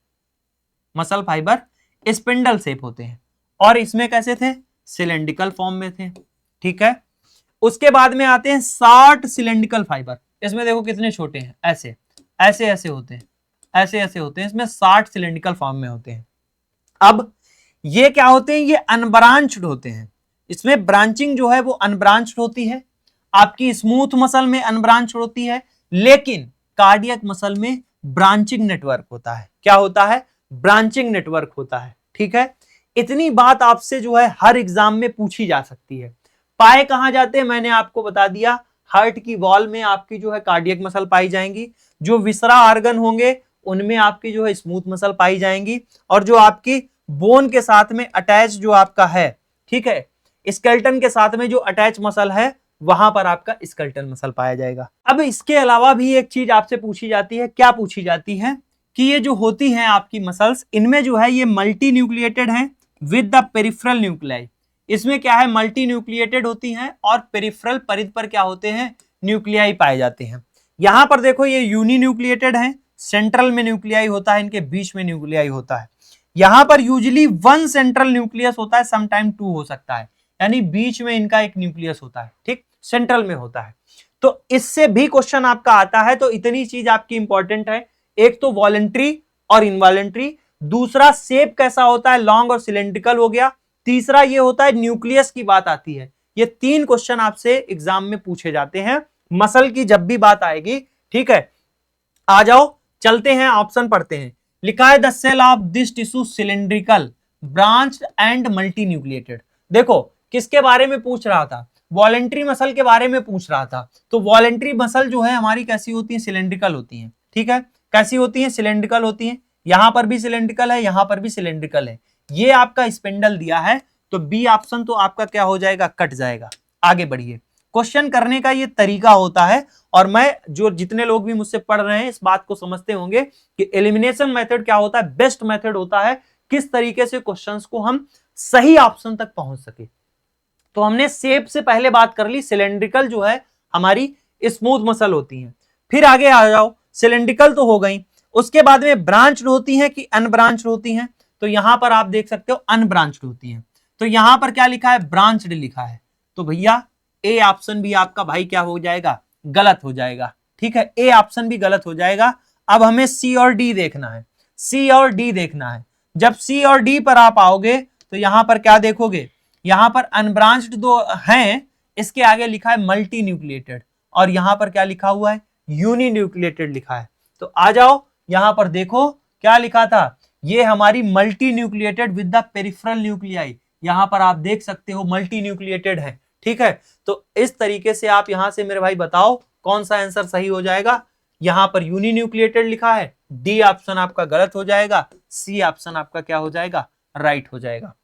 मसल फाइबर स्पिंडल शेप होते हैं। और इसमें कैसे थे? सिलेंड्रिकल फॉर्म में थे। ठीक है, उसके बाद में आते हैं शॉर्ट सिलेंड्रिकल फाइबर। इसमें देखो कितने छोटे हैं, ऐसे ऐसे ऐसे होते हैं, ऐसे ऐसे होते हैं। इसमें 60 सिलेंड्रिकल फॉर्म में होते हैं। अब ये क्या होते हैं? ये अनब्रांच्ड होते हैं। इसमें ब्रांचिंग जो है वो अनब्रांच्ड होती है। आपकी स्मूथ मसल में अनब्रांच्ड होती है, लेकिन कार्डियक मसल में ब्रांचिंग नेटवर्क होता है। क्या होता है? ब्रांचिंग नेटवर्क होता है। ठीक है, इतनी बात आपसे जो है हर एग्जाम में पूछी जा सकती है। पाए कहां जाते हैं? मैंने आपको बता दिया, हार्ट की वॉल में आपकी जो है कार्डियक मसल पाई जाएंगी। जो विसरा आर्गन होंगे उनमें आपकी जो है स्मूथ मसल पाई जाएंगी। और जो आपकी बोन के साथ में अटैच जो आपका है, ठीक है, स्केलेटन के साथ में जो अटैच मसल है, वहां पर आपका स्केलेटन मसल पाया जाएगा। अब इसके अलावा भी एक चीज आपसे पूछी जाती है। क्या पूछी जाती है? कि ये जो होती हैं आपकी मसल्स, इनमें जो है ये मल्टी न्यूक्लिएटेड हैं विद द पेरिफेरल न्यूक्लियाई। इसमें क्या है? मल्टी न्यूक्लिएटेड होती हैं और पेरिफेरल परिध पर क्या होते हैं? न्यूक्लियाई पाए जाते हैं। यहां पर देखो ये यूनिन्यूक्लिएटेड है, सेंट्रल में न्यूक्लियाई होता है, इनके बीच में न्यूक्लियाई होता है। यहां पर यूजुअली 1 सेंट्रल न्यूक्लियस होता है, समटाइम 2 हो सकता है, यानी बीच में इनका एक न्यूक्लियस होता है, ठीक, सेंट्रल में होता है। तो इससे भी क्वेश्चन आपका आता है। तो इतनी चीज आपकी इंपॉर्टेंट है, एक तो वॉलेंट्री और इनवॉलेंट्री, दूसरा शेप कैसा होता है, लॉन्ग और सिलेंड्रिकल हो गया, तीसरा ये होता है न्यूक्लियस की बात आती है। ये 3 क्वेश्चन आपसे एग्जाम में पूछे जाते हैं मसल की जब भी बात आएगी, ठीक है। आ जाओ चलते हैं, ऑप्शन पढ़ते हैं। लिखा है the cell of this tissue cylindrical, branched and multi nucleated. देखो किसके बारे में पूछ रहा था, वॉलेंट्री मसल के बारे में पूछ रहा था। तो वॉलेंट्री मसल जो है हमारी कैसी होती है, सिलेंड्रिकल होती है, ठीक है। कैसी होती है, सिलेंड्रिकल होती है। यहां पर भी सिलेंड्रिकल है, यहां पर भी सिलेंड्रिकल है। ये आपका स्पिंडल दिया है, तो बी ऑप्शन तो आपका क्या हो जाएगा, कट जाएगा। आगे बढ़िए, क्वेश्चन करने का ये तरीका होता है, और मैं जो जितने लोग भी मुझसे पढ़ रहे हैं इस बात को समझते होंगे कि एलिमिनेशन मेथड क्या होता है, बेस्ट मेथड होता है, किस तरीके से क्वेश्चंस को हम सही ऑप्शन तक पहुंच सके। तो हमने शेप से पहले बात कर ली, सिलेंड्रिकल जो है हमारी स्मूथ मसल होती है। फिर आगे आ जाओ, सिलेंड्रिकल तो हो गई, उसके बाद में ब्रांच्ड होती है कि अनब्रांच्ड होती हैं। तो यहां पर आप देख सकते हो अनब्रांच्ड होती हैं। तो यहां पर क्या लिखा है, ब्रांच्ड लिखा है। तो भैया ए ऑप्शन भी आपका भाई क्या हो जाएगा, गलत हो जाएगा, ठीक है। ए ऑप्शन भी गलत हो जाएगा। अब हमें सी और डी देखना है, सी और डी देखना है। जब सी और डी पर आप आओगे तो यहां पर क्या देखोगे, यहां पर अनब्रांच्ड दो हैं, इसके आगे लिखा है मल्टी न्यूक्लिएटेड, और यहां पर क्या लिखा हुआ है, यूनि न्यूक्लिएटेड लिखा है। तो आ जाओ यहां पर देखो क्या लिखा था, ये हमारी multi nucleated with the peripheral nuclei, यहां पर आप देख सकते हो मल्टी न्यूक्लिएटेड है, ठीक है। तो इस तरीके से आप यहां से मेरे भाई बताओ कौन सा आंसर सही हो जाएगा। यहां पर यूनि न्यूक्लिएटेड लिखा है, डी ऑप्शन आपका गलत हो जाएगा, सी ऑप्शन आपका क्या हो जाएगा, राइट हो जाएगा।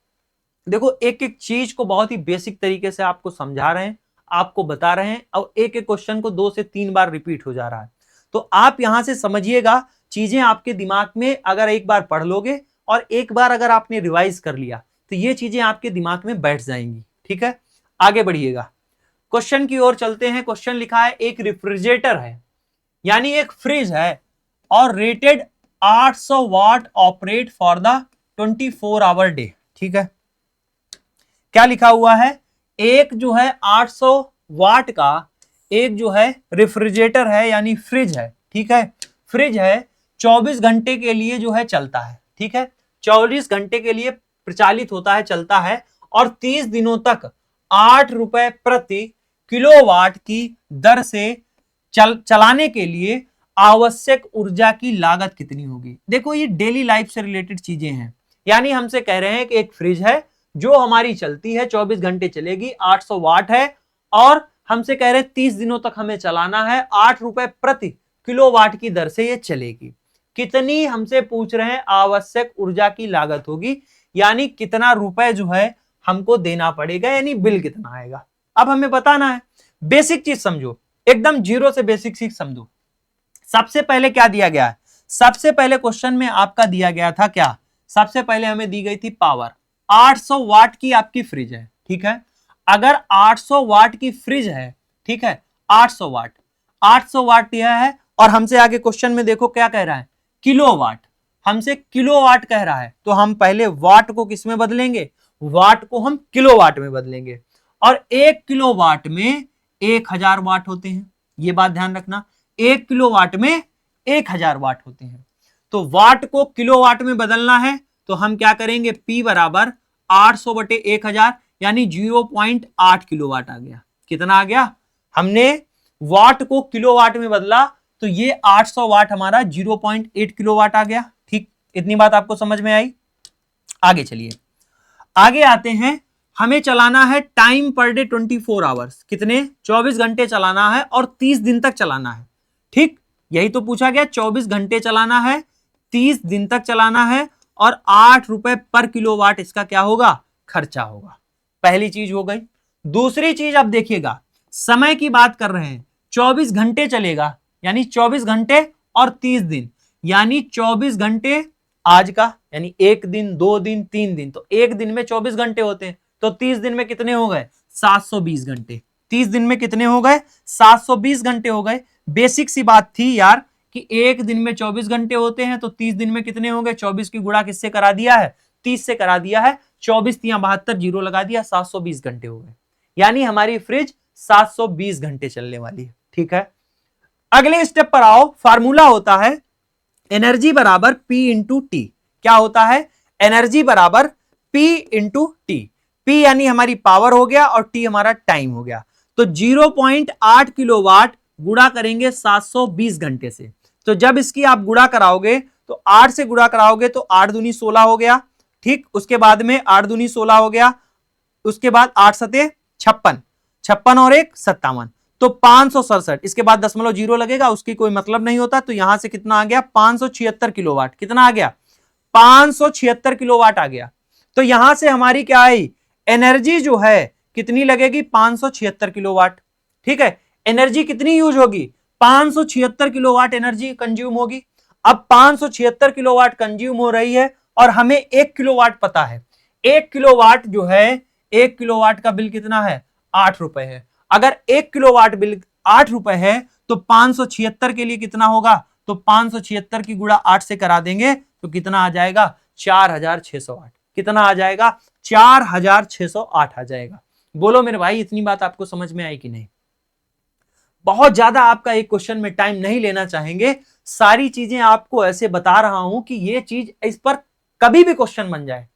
देखो एक एक चीज को बहुत ही बेसिक तरीके से आपको समझा रहे हैं, आपको बता रहे हैं, और एक एक क्वेश्चन को 2 से 3 बार रिपीट हो जा रहा है। तो आप यहां से समझिएगा, चीजें आपके दिमाग में अगर एक बार पढ़ लोगे और एक बार अगर आपने रिवाइज कर लिया तो ये चीजें आपके दिमाग में बैठ जाएंगी, ठीक है। आगे बढ़िएगा, क्वेश्चन की ओर चलते हैं। क्वेश्चन लिखा है एक रेफ्रिजरेटर है, यानी एक फ्रिज है, और rated 800 watt operate for the 24 hour day, ठीक है। क्या लिखा हुआ है, एक जो है 800 वाट का एक जो है रेफ्रिजरेटर है, यानी फ्रिज है, ठीक है। फ्रिज है, 24 घंटे के लिए जो है चलता है, ठीक है। 24 घंटे के लिए प्रचालित होता है, चलता है, और 30 दिनों तक 8 रुपए प्रति किलोवाट की दर से चलाने के लिए आवश्यक ऊर्जा की लागत कितनी होगी। देखो ये डेली लाइफ से रिलेटेड चीजें हैं, यानी हमसे कह रहे हैं कि एक फ्रिज है जो हमारी चलती है, 24 घंटे चलेगी, 800 वाट है, और हमसे कह रहे हैं 30 दिनों तक हमें चलाना है, 8 रुपए प्रति किलोवाट की दर से ये चलेगी। कितनी हमसे पूछ रहे हैं, आवश्यक ऊर्जा की लागत होगी, यानी कितना रुपए जो है हमको देना पड़ेगा, यानी बिल कितना आएगा। अब हमें बताना है, बेसिक चीज समझो, एकदम जीरो से बेसिक चीज समझो। सबसे पहले क्या दिया गया है, सबसे पहले क्वेश्चन में आपका दिया गया था क्या, सबसे पहले हमें दी गई थी पावर। 800 वाट की आपकी फ्रिज है, ठीक है। अगर 800 वाट की फ्रिज है, ठीक है, 800 वाट, 800 वाट दिया है, और हमसे आगे क्वेश्चन में देखो क्या कह रहा है, किलोवाट, हमसे किलोवाट कह रहा है। तो हम पहले वाट को किस में बदलेंगे, वाट को हम किलोवाट में बदलेंगे, और 1 किलोवाट में 1000 वाट होते हैं, ये बात ध्यान रखना, 1 किलोवाट में 1000 वाट होते हैं। तो वाट को किलोवाट में बदलना है, तो हम क्या करेंगे, P बराबर 800 बटे 1000, यानी 0.8 किलोवाट आ गया। कितना आ गया, हमने वाट को किलोवाट में बदला, तो ये 800 वाट हमारा 0.8 किलोवाट आ गया, ठीक। इतनी बात आपको समझ में आई। आगे चलिए, आगे आते हैं। हमें चलाना है टाइम पर डे 24 आवर्स, कितने, 24 घंटे चलाना है, और 30 दिन तक चलाना है, ठीक। यही तो पूछा गया, 24 घंटे चलाना है, 30 दिन तक चलाना है, और 8 रुपए पर किलोवाट इसका क्या होगा, खर्चा होगा। पहली चीज हो गई। दूसरी चीज अब देखिएगा, समय की बात कर रहे हैं, 24 घंटे चलेगा, यानी 24 घंटे और 30 दिन, यानी 24 घंटे आज का, यानी 1 दिन, 2 दिन, 3 दिन, तो 1 दिन में 24 घंटे होते हैं, तो 30 दिन में कितने हो गए, 720 घंटे। 30 दिन में कितने हो गए? 720 घंटे हो गए। बेसिक सी बात थी यार कि एक दिन में 24 घंटे होते हैं, तो 30 दिन में कितने हो गए? 24 की गुणा किससे करा दिया है? 30 से करा दिया है। 24 तिया 72, जीरो लगा दिया, 720 घंटे हो गए। यानी हमारी फ्रिज 720 घंटे चलने वाली है। ठीक है, अगले स्टेप पर आओ। फार्मूला होता है एनर्जी बराबर पी इंटू टी। क्या होता है? एनर्जी बराबर पी इंटू टी। पी यानी हमारी पावर हो गया और टी हमारा टाइम हो गया। तो 0.8 किलोवाट गुणा करेंगे 720 घंटे से। तो जब इसकी आप गुणा कराओगे तो 8 से गुणा कराओगे तो 8 दूनी 16 हो गया। ठीक, उसके बाद में 8 दूनी 16 हो गया। उसके बाद 8 सते 56, 56 और 1 57, तो 567। इसके बाद दशमलव जीरो लगेगा, उसकी कोई मतलब नहीं होता। तो यहां से कितना आ गया? 576 किलोवाट। कितना आ गया? 576 किलोवाट आ गया। तो यहां से हमारी क्या आई? एनर्जी जो है कितनी लगेगी? 576 किलोवाट। ठीक है, एनर्जी कितनी यूज होगी? 576 किलोवाट एनर्जी कंज्यूम होगी। अब 576 किलोवाट कंज्यूम हो रही है और हमें 1 किलोवाट पता है। 1 किलोवाट जो है, 1 किलोवाट का बिल कितना है? 8 रुपए है। अगर 1 किलोवाट बिल 8 रुपए है तो 576 के लिए कितना होगा? तो 576 की गुणा 8 से करा देंगे तो कितना आ जाएगा? 4608। कितना आ जाएगा? 4608 आ जाएगा। बोलो मेरे भाई, इतनी बात आपको समझ में आई कि नहीं? बहुत ज्यादा आपका एक क्वेश्चन में टाइम नहीं लेना चाहेंगे। सारी चीजें आपको ऐसे बता रहा हूं कि ये चीज इस पर कभी भी क्वेश्चन बन जाए,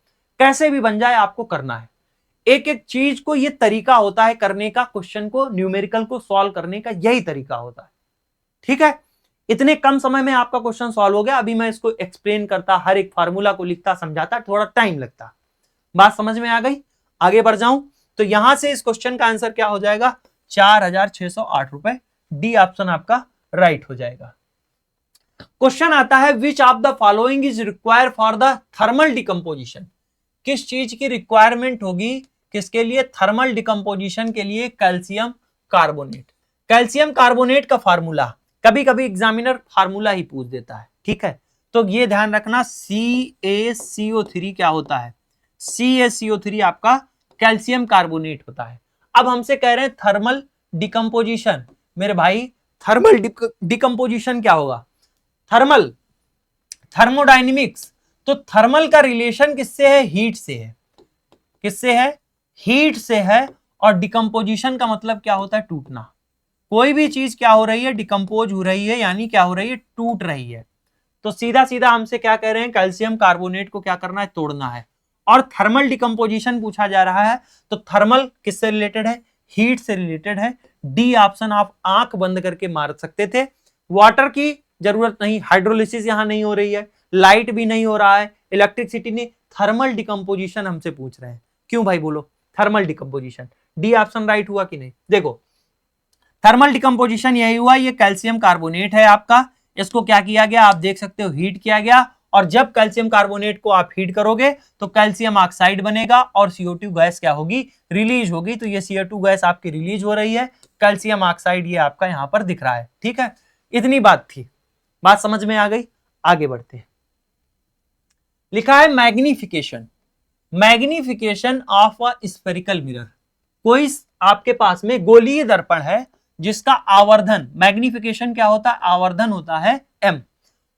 कैसे भी बन जाए, आपको करना है। एक एक चीज को ये तरीका होता है करने का, क्वेश्चन को न्यूमेरिकल को सॉल्व करने का यही तरीका होता है। ठीक है, इतने कम समय में आपका क्वेश्चन सॉल्व हो गया। अभी मैं इसको एक्सप्लेन करता, हर एक फार्मूला को लिखता समझाता, थोड़ा टाइम लगता। बात समझ में आ गई? आगे बढ़ जाऊं तो यहां से इस क्वेश्चन का आंसर क्या हो जाएगा? 4608 रुपए। डी ऑप्शन आपका राइट हो जाएगा। क्वेश्चन आता है विच of the following is required for the thermal decomposition. किस चीज की रिक्वायरमेंट होगी किसके लिए? थर्मल डिकम्पोजिशन के लिए कैल्शियम कार्बोनेट। कैल्शियम कार्बोनेट का फार्मूला कभी कभी एग्जामिनर फार्मूला ही पूछ देता है। ठीक है, तो ये ध्यान रखना, CaCO3 क्या होता है? CaCO3 आपका कैल्शियम कार्बोनेट होता है। अब हमसे कह रहे हैं थर्मल डिकम्पोजिशन। मेरे भाई, थर्मल डिकम्पोजिशन क्या होगा? Thermal, thermodynamics. तो थर्मल का रिलेशन किससे है? हीट से है। किससे है? हीट से है। और डिकम्पोजिशन का मतलब क्या होता है? टूटना। कोई भी चीज क्या हो रही है? डिकम्पोज हो रही है, यानी क्या हो रही है? टूट रही है। तो सीधा सीधा हमसे क्या कह रहे हैं? कैल्शियम कार्बोनेट को क्या करना है? तोड़ना है। और थर्मल डिकम्पोजिशन पूछा जा रहा है, तो थर्मल किससे रिलेटेड है? हीट से रिलेटेड है। डी ऑप्शन आप आंख बंद करके मार सकते थे। वाटर की जरूरत नहीं, हाइड्रोलिसिस यहां नहीं हो रही है, लाइट भी नहीं हो रहा है, इलेक्ट्रिसिटी नहीं, थर्मल डिकम्पोजिशन हमसे पूछ रहे हैं। क्यों भाई बोलो? Thermal decomposition. D option right हुआ कि नहीं? देखो, थर्मल डिकम्पोजिशन यही हुआ, ये कैल्शियम कार्बोनेट है आपका। इसको क्या किया गया? आप देख सकते हो, हीट किया गया। और जब कैल्शियम कार्बोनेट को आप हीट करोगे तो कैल्शियम ऑक्साइड बनेगा और CO2 गैस क्या होगी? रिलीज होगी। तो ये CO2 गैस आपकी रिलीज हो रही है, कैल्शियम ऑक्साइड ये आपका यहां पर दिख रहा है। ठीक है, इतनी बात थी। बात समझ में आ गई? आगे बढ़ते हैं। लिखा है magnification. Magnification of a spherical mirror. कोई आपके पास में गोलीय दर्पण है जिसका आवर्धन, मैग्निफिकेशन क्या होता है? आवर्धन होता है m।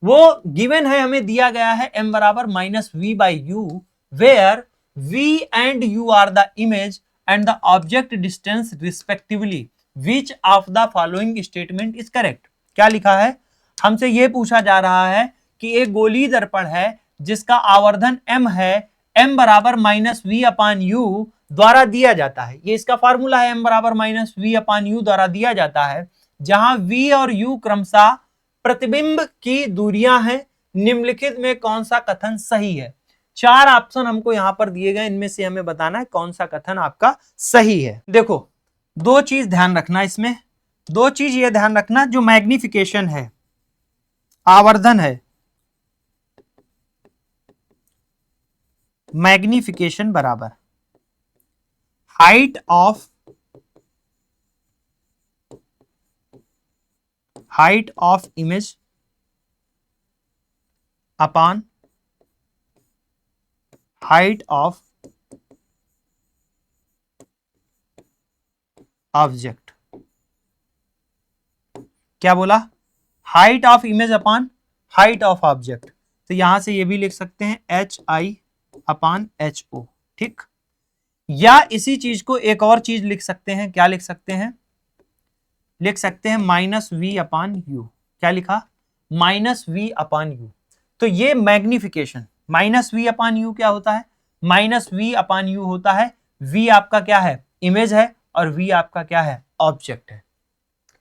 वो गिवन है, हमें दिया गया है m बराबर -v/u, where v and u are the image and the object distance respectively. Which of the following statement is correct? क्या लिखा है? हमसे यह पूछा जा रहा है कि एक गोलीय दर्पण है जिसका आवर्धन m है, m बराबर -v/u द्वारा दिया जाता है। ये इसका फार्मूला है, m बराबर -v/u द्वारा दिया जाता है, जहां v और u क्रमशः प्रतिबिंब की दूरियां हैं। निम्नलिखित में कौन सा कथन सही है? 4 ऑप्शन हमको यहां पर दिए गए, इनमें से हमें बताना है कौन सा कथन आपका सही है। देखो, दो चीज ध्यान रखना इसमें। दो चीज ये ध्यान रखना, जो मैग्निफिकेशन है, आवर्धन है, मैग्निफिकेशन बराबर height of image upon height of object. क्या बोला? Height of image upon height of object. तो यहां से ये भी लिख सकते हैं HI अपॉन HO, ठीक। या इसी चीज को एक और चीज लिख सकते हैं, क्या लिख सकते हैं? लिख सकते हैं -V अपॉन U। क्या लिखा? -V upon U। तो ये मैग्निफिकेशन, -V अपॉन U क्या होता है? -V अपॉन U होता है, V आपका क्या है? इमेज है, और V आपका क्या है? ऑब्जेक्ट है।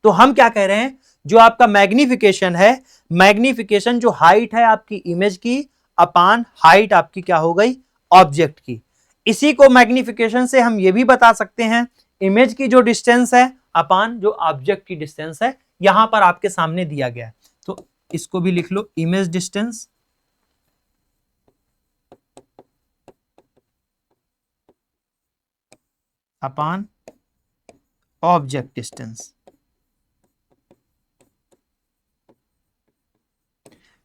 तो हम क्या कह रहे हैं, जो आपका मैग्निफिकेशन है, मैग्निफिकेशन जो हाइट है आपकी इमेज की अपान हाइट आपकी क्या हो गई? ऑब्जेक्ट की। इसी को मैग्निफिकेशन से हम ये भी बता सकते हैं, इमेज की जो डिस्टेंस है अपान जो ऑब्जेक्ट की डिस्टेंस है, यहां पर आपके सामने दिया गया है। तो इसको भी लिख लो, इमेज डिस्टेंस अपान ऑब्जेक्ट डिस्टेंस।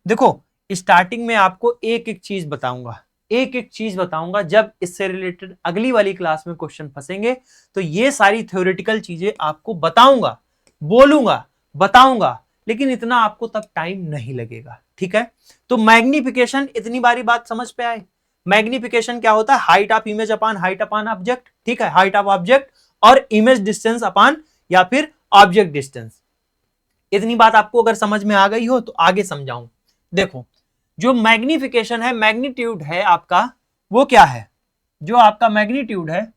देखो, स्टार्टिंग में आपको एक एक चीज बताऊंगा, एक एक चीज बताऊंगा। जब इससे रिलेटेड अगली वाली क्लास में क्वेश्चन फंसेंगे तो ये सारी थ्योरेटिकल चीजें आपको बताऊंगा, बोलूंगा, बताऊंगा, लेकिन इतना आपको तब टाइम नहीं लगेगा, ठीक है। तो मैग्निफिकेशन, इतनी बारी बात समझ पे आए? मैग्निफिकेशन क्या होता है? Height of image upon height upon object, ठीक है, हाइट ऑफ ऑब्जेक्ट और इमेज डिस्टेंस अपान या फिर ऑब्जेक्ट डिस्टेंस। इतनी बात आपको अगर समझ में आ गई हो तो आगे समझाऊं। देखो, जो मैग्निफिकेशन है, मैग्नीट्यूड है आपका, वो क्या है? जो आपका मैग्नीट्यूड है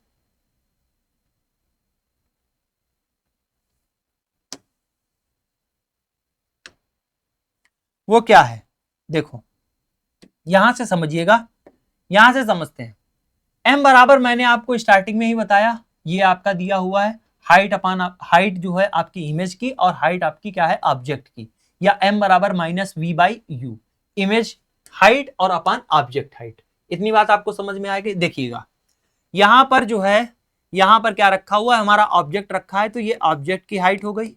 वो क्या है? देखो, यहां से समझिएगा, यहां से समझते हैं। m बराबर मैंने आपको स्टार्टिंग में ही बताया, ये आपका दिया हुआ है हाइट अपान हाइट जो है आपकी इमेज की, और हाइट आपकी क्या है? ऑब्जेक्ट की। या m बराबर -V/U, इमेज हाइट और अपान ऑब्जेक्ट हाइट। इतनी बात आपको समझ में आएगी। देखिएगा, यहां पर जो है, यहां पर क्या रखा हुआ है? हमारा ऑब्जेक्ट रखा है, तो ये ऑब्जेक्ट की हाइट हो गई,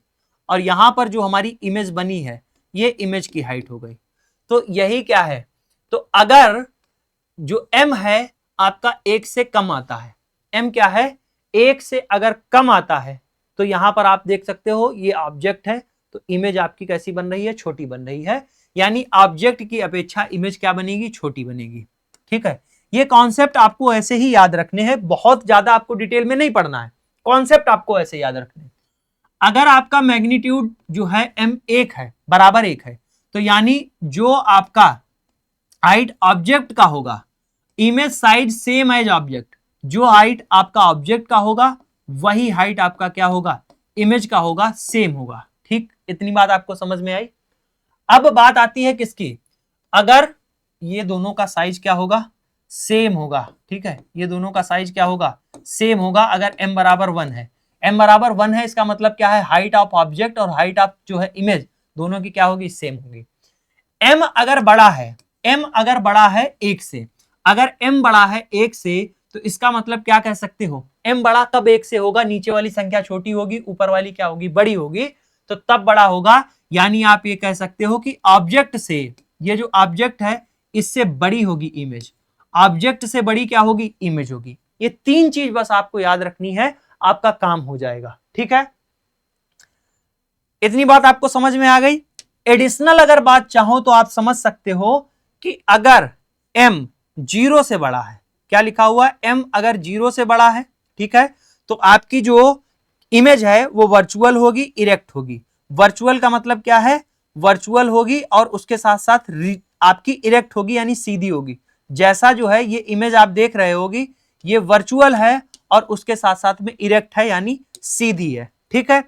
और यहां पर जो हमारी इमेज बनी है, ये इमेज की हाइट हो गई। तो यही क्या है? तो अगर जो m है आपका 1 से कम आता है, m क्या है? 1 से अगर कम आता है, तो यहां पर आप देख सकते हो ये ऑब्जेक्ट है, तो इमेज आपकी कैसी बन रही है? छोटी बन रही है। यानी ऑब्जेक्ट की अपेक्षा इमेज क्या बनेगी? छोटी बनेगी, ठीक है। ये कॉन्सेप्ट आपको ऐसे ही याद रखने हैं, बहुत ज्यादा आपको डिटेल में नहीं पढ़ना है, कॉन्सेप्ट आपको ऐसे याद रखने हैं। अगर आपका मैग्नीट्यूड जो है m 1 है, बराबर 1 है, तो यानी जो आपका हाइट ऑब्जेक्ट का होगा, image size same as object, जो हाइट आपका ऑब्जेक्ट का होगा वही हाइट आपका क्या होगा? इमेज का होगा, सेम होगा, ठीक। इतनी बात आपको समझ में आई। अब बात आती है किसकी? अगर ये दोनों का साइज क्या होगा? सेम होगा, ठीक है, ये दोनों का साइज क्या होगा? सेम होगा। अगर m बराबर 1 है, m बराबर 1 है, इसका मतलब क्या है? हाइट ऑफ ऑब्जेक्ट और हाइट ऑफ जो है इमेज, दोनों की क्या होगी? सेम होगी। m अगर बड़ा है, m अगर बड़ा है 1 से, अगर m बड़ा है 1 से, तो इसका मतलब क्या कह सकते हो? m बड़ा कब 1 से होगा? नीचे वाली संख्या छोटी होगी, ऊपर वाली क्या होगी? बड़ी होगी, तो तब बड़ा होगा। यानी आप ये कह सकते हो कि ऑब्जेक्ट से, ये जो ऑब्जेक्ट है इससे बड़ी होगी इमेज, ऑब्जेक्ट से बड़ी क्या होगी? इमेज होगी। ये 3 चीज बस आपको याद रखनी है, आपका काम हो जाएगा, ठीक है। इतनी बात आपको समझ में आ गई। एडिशनल अगर बात चाहो तो आप समझ सकते हो कि अगर m 0 से बड़ा है, क्या लिखा हुआ है? m अगर 0 से बड़ा है, ठीक है, तो आपकी जो इमेज है वो वर्चुअल होगी, इरेक्ट होगी। वर्चुअल का मतलब क्या है? वर्चुअल होगी और उसके साथ साथ आपकी इरेक्ट होगी, यानी सीधी होगी। जैसा जो है ये इमेज आप देख रहे होगी, ये वर्चुअल है और उसके साथ साथ में इरेक्ट है, यानी सीधी है, ठीक है।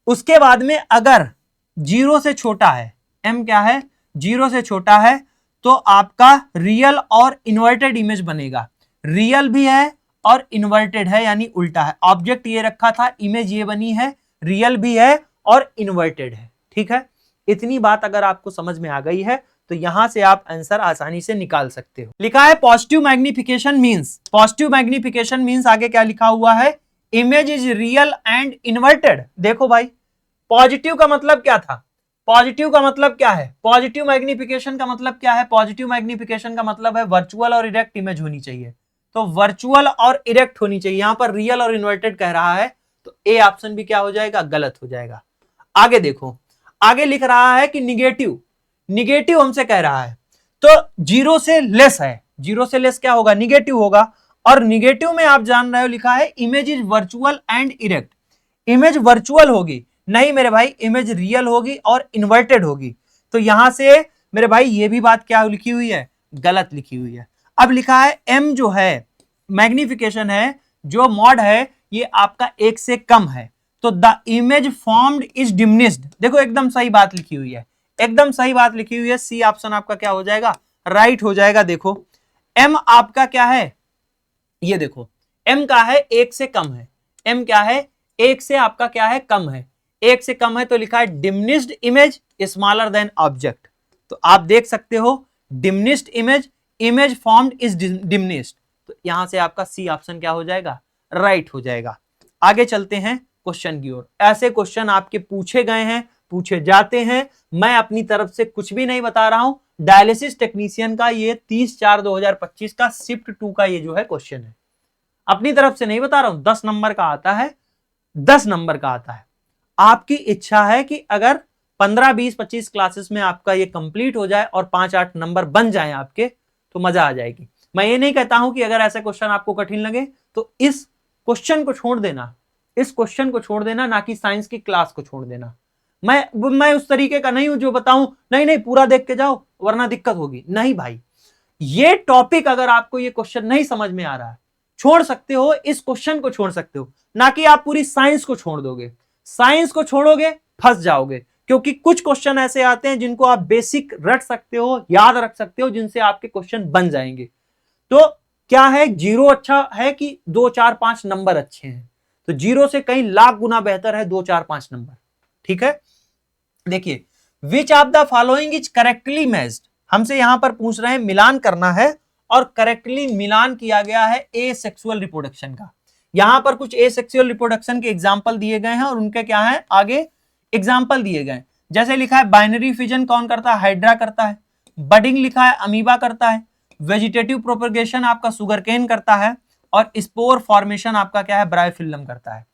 उसके बाद में अगर 0 से छोटा है, m क्या है? 0 से छोटा है, तो आपका रियल और इन्वर्टेड इमेज बनेगा। रियल भी है और इन्वर्टेड है, यानी उल्टा है। ऑब्जेक्ट ये रखा था, इमेज ये बनी है, रियल भी है और इन्वर्टेड है, ठीक है। इतनी बात अगर आपको समझ में आ गई है तो यहां से आप आंसर आसानी से निकाल सकते हो। लिखा है positive magnification means, positive magnification means आगे क्या लिखा हुआ है? Image is real and inverted. देखो भाई, पॉजिटिव का मतलब क्या था? पॉजिटिव का मतलब क्या है? पॉजिटिव मैग्निफिकेशन का मतलब क्या है? पॉजिटिव मैग्निफिकेशन का मतलब है वर्चुअल और इरेक्ट इमेज होनी चाहिए। तो वर्चुअल और इरेक्ट होनी चाहिए, यहां पर रियल और इन्वर्टेड कह रहा है, तो ए ऑप्शन भी क्या हो जाएगा, गलत हो जाएगा। आगे देखो, आगे लिख रहा है कि निगेटिव, निगेटिव हमसे कह रहा है तो जीरो से लेस है, जीरो से लेस क्या होगा, निगेटिव होगा। और निगेटिव में आप जान रहे हो लिखा है image is virtual and erect, image virtual होगी, नहीं मेरे भाई इमेज रियल होगी और इन्वर्टेड होगी। तो यहां से मेरे भाई ये भी बात क्या लिखी हुई है, गलत लिखी हुई है। अब लिखा है एम जो है मैग्निफिकेशन है, जो मॉड है ये आपका एक से कम है, तो the image formed is diminished, देखो एकदम सही बात लिखी हुई है, एकदम सही बात लिखी हुई है। सी ऑप्शन आपका क्या हो जाएगा, राइट हो जाएगा। देखो एम आपका क्या है, ये देखो एम का है एक से कम है, एम क्या है, एक से आपका क्या है, कम है, एक से कम है तो लिखा है diminished image smaller than object. तो आप देख सकते हो diminished image, image formed is diminished, तो यहां से आपका सी ऑप्शन क्या हो जाएगा, राइट हो जाएगा। आगे चलते हैं क्वेश्चन की ओर। ऐसे क्वेश्चन आपके पूछे गए हैं, पूछे जाते हैं, मैं अपनी तरफ से कुछ भी नहीं बता रहा हूं। डायलिसिस टेक्नीशियन का ये 30/4/2025 का शिफ्ट 2 का ये जो है क्वेश्चन है, अपनी तरफ से नहीं बता रहा हूं। 10 नंबर का आता है, 10 नंबर का आता है। आपकी इच्छा है कि अगर 15, 20, 25 क्लासेस में आपका ये कंप्लीट हो जाए और 5-8 नंबर बन जाए आपके, तो मजा आ जाएगी। मैं ये नहीं कहता हूं कि अगर ऐसे क्वेश्चन आपको कठिन लगे तो इस क्वेश्चन को छोड़ देना, इस क्वेश्चन को छोड़ देना, ना कि साइंस की क्लास को छोड़ देना। मैं उस तरीके का नहीं हूं जो बताऊं नहीं नहीं पूरा देख के जाओ वरना दिक्कत होगी, नहीं भाई। ये टॉपिक अगर आपको ये क्वेश्चन नहीं समझ में आ रहा है, छोड़ सकते हो, इस क्वेश्चन को छोड़ सकते हो, ना कि आप पूरी साइंस को छोड़ दोगे। साइंस को छोड़ोगे फंस जाओगे, क्योंकि कुछ क्वेश्चन ऐसे आते हैं जिनको आप बेसिक रट सकते हो, याद रख सकते हो, जिनसे आपके क्वेश्चन बन जाएंगे। तो क्या है, जीरो अच्छा है कि 2, 4, 5 नंबर अच्छे हैं? तो जीरो से कई लाख गुना बेहतर है 2, 4, 5 नंबर। ठीक है, देखिए विच of the following is correctly matched, हमसे यहां पर पूछ रहे हैं, मिलान करना है और करेक्टली मिलान किया गया है ए सेक्सुअल रिप्रोडक्शन का। यहां पर कुछ ए सेक्सुअल रिप्रोडक्शन के एग्जाम्पल दिए गए हैं और उनके क्या है आगे एग्जाम्पल दिए गए। जैसे लिखा है बाइनरी फिजन कौन करता है, हाइड्रा करता है। बडिंग लिखा है अमीबा करता है। वेजिटेटिव प्रोपगेशन आपका सुगरकेन करता है। और स्पोर फॉर्मेशन आपका क्या है, ब्रायोफिल्म करता है।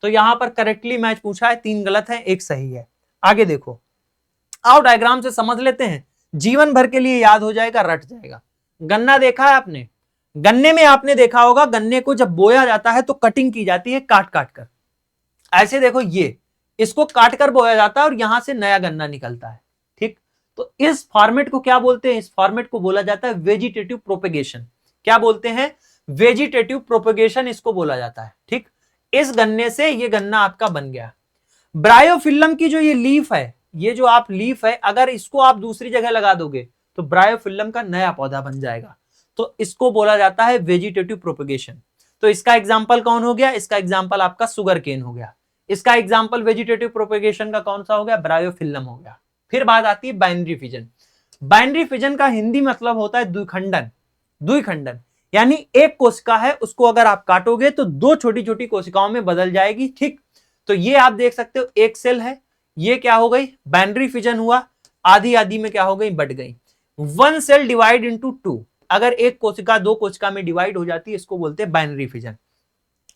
तो यहां पर करेक्टली मैच पूछा है, 3 गलत है 1 सही है। आगे देखो, आओ डायग्राम से समझ लेते हैं, जीवन भर के लिए याद हो जाएगा, रट जाएगा। गन्ना देखा है आपने, गन्ने में आपने देखा होगा गन्ने को जब बोया जाता है तो कटिंग की जाती है काट काट कर। ऐसे देखो ये इसको काट कर बोया जाता है और यहां से नया गन्ना निकलता है। ठीक, तो इस फॉर्मेट को क्या बोलते हैं, इस फॉर्मेट को बोला जाता है वेजिटेटिव प्रोपेगेशन। क्या बोलते हैं, वेजिटेटिव प्रोपेगेशन इसको बोला जाता है। ठीक, इस गन्ने से ये गन्ना आपका बन गया। ब्रायोफिल्म की जो ये लीफ है, ये जो आप लीफ है, अगर इसको आप दूसरी जगह लगा दोगे तो ब्रायोफिल्म का नया पौधा बन जाएगा। तो इसको बोला जाता है वेजिटेटिव प्रोपेगेशन। तो इसका एग्जाम्पल कौन हो गया, इसका एग्जाम्पल आपका सुगर केन हो गया। इसका एग्जाम्पल वेजिटेटिव प्रोपेगेशन का कौन सा हो गया, ब्रायोफिल्म हो गया। फिर बात आती है बाइनरी फिजन। बाइनरी फिजन का हिंदी मतलब होता है द्विखंडन। द्विखंडन यानी एक कोशिका है, उसको अगर आप काटोगे तो 2 छोटी छोटी कोशिकाओं में बदल जाएगी। ठीक, तो ये आप देख सकते हो एक सेल है, ये क्या हो गई, बाइनरी फिजन हुआ, आधी आधी में क्या हो गई, बढ़ गई। 1 सेल डिवाइड इनटू 2, अगर एक कोशिका 2 कोशिका में डिवाइड हो जाती है, इसको बोलते हैं बाइनरी फिजन।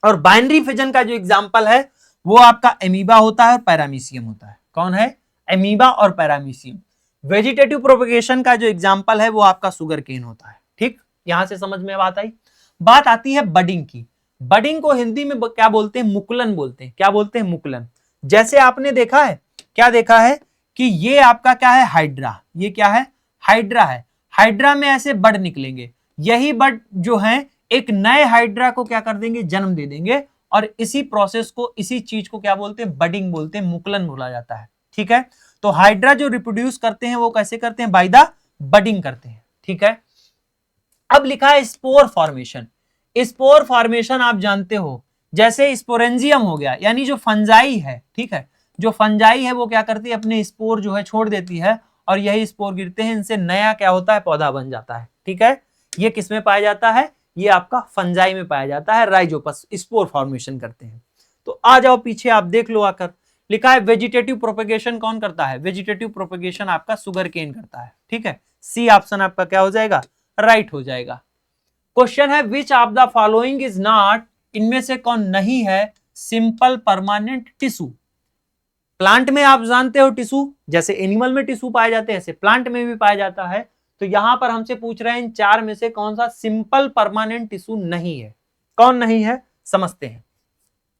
और बाइनरी फिजन का जो एग्जांपल है वो आपका एमीबा होता है और पैरामीशियम होता है। कौन है, एमीबा और पैरामीशियम। वेजिटेटिव प्रोपेगेशन का जो एग्जांपल है वो आपका सुगर केन होता है। ठीक, यहां से समझ में बात आई। बात आती है बडिंग की। बडिंग को हिंदी में क्या बोलते हैं, मुकुलन बोलते हैं। क्या बोलते हैं, मुकुलन। जैसे आपने देखा है, क्या देखा है कि ये आपका क्या है, हाइड्रा। ये क्या है, हाइड्रा है। हाइड्रा में ऐसे बड निकलेंगे, यही बड जो है एक नए हाइड्रा को क्या कर देंगे, जन्म दे देंगे। और इसी प्रोसेस को, इसी चीज को क्या बोलते हैं, बडिंग बोलते हैं, मुकुलन बोला जाता है। ठीक है, तो हाइड्रा जो रिप्रोड्यूस करते हैं वो कैसे करते हैं, बाय द बडिंग करते हैं। ठीक है, अब लिखा है स्पोर फॉर्मेशन। स्पोर फॉर्मेशन आप जानते हो, जैसे स्पोरेंजियम हो गया, यानी जो फंजाई है। ठीक है, जो फंजाई है वो क्या करती है, अपने स्पोर जो है छोड़ देती है और यही स्पोर गिरते हैं, इनसे नया क्या होता है, पौधा बन जाता है। ठीक है, ये किस में पाया जाता है, ये आपका फंजाई में पाया जाता है, राइजोपस स्पोर फॉर्मेशन करते हैं। तो आ जाओ पीछे, आप देख लो आकर, लिखा है वेजिटेटिव प्रोपेगेशन कौन करता है, वेजिटेटिव प्रोपेगेशन आपका सुगर केन करता है। ठीक है, सी ऑप्शन आपका क्या हो जाएगा, राइट हो जाएगा। क्वेश्चन है विच of the following is not, इनमें से कौन नहीं है सिंपल परमानेंट टिश्यू। प्लांट में आप जानते हो टिश्यू, जैसे एनिमल में टिश्यू पाए जाते हैं ऐसे प्लांट में भी पाया जाता है। तो यहां पर हमसे पूछ रहे हैं इन चार में से कौन सा सिंपल परमानेंट टिश्यू नहीं है। कौन नहीं है समझते हैं।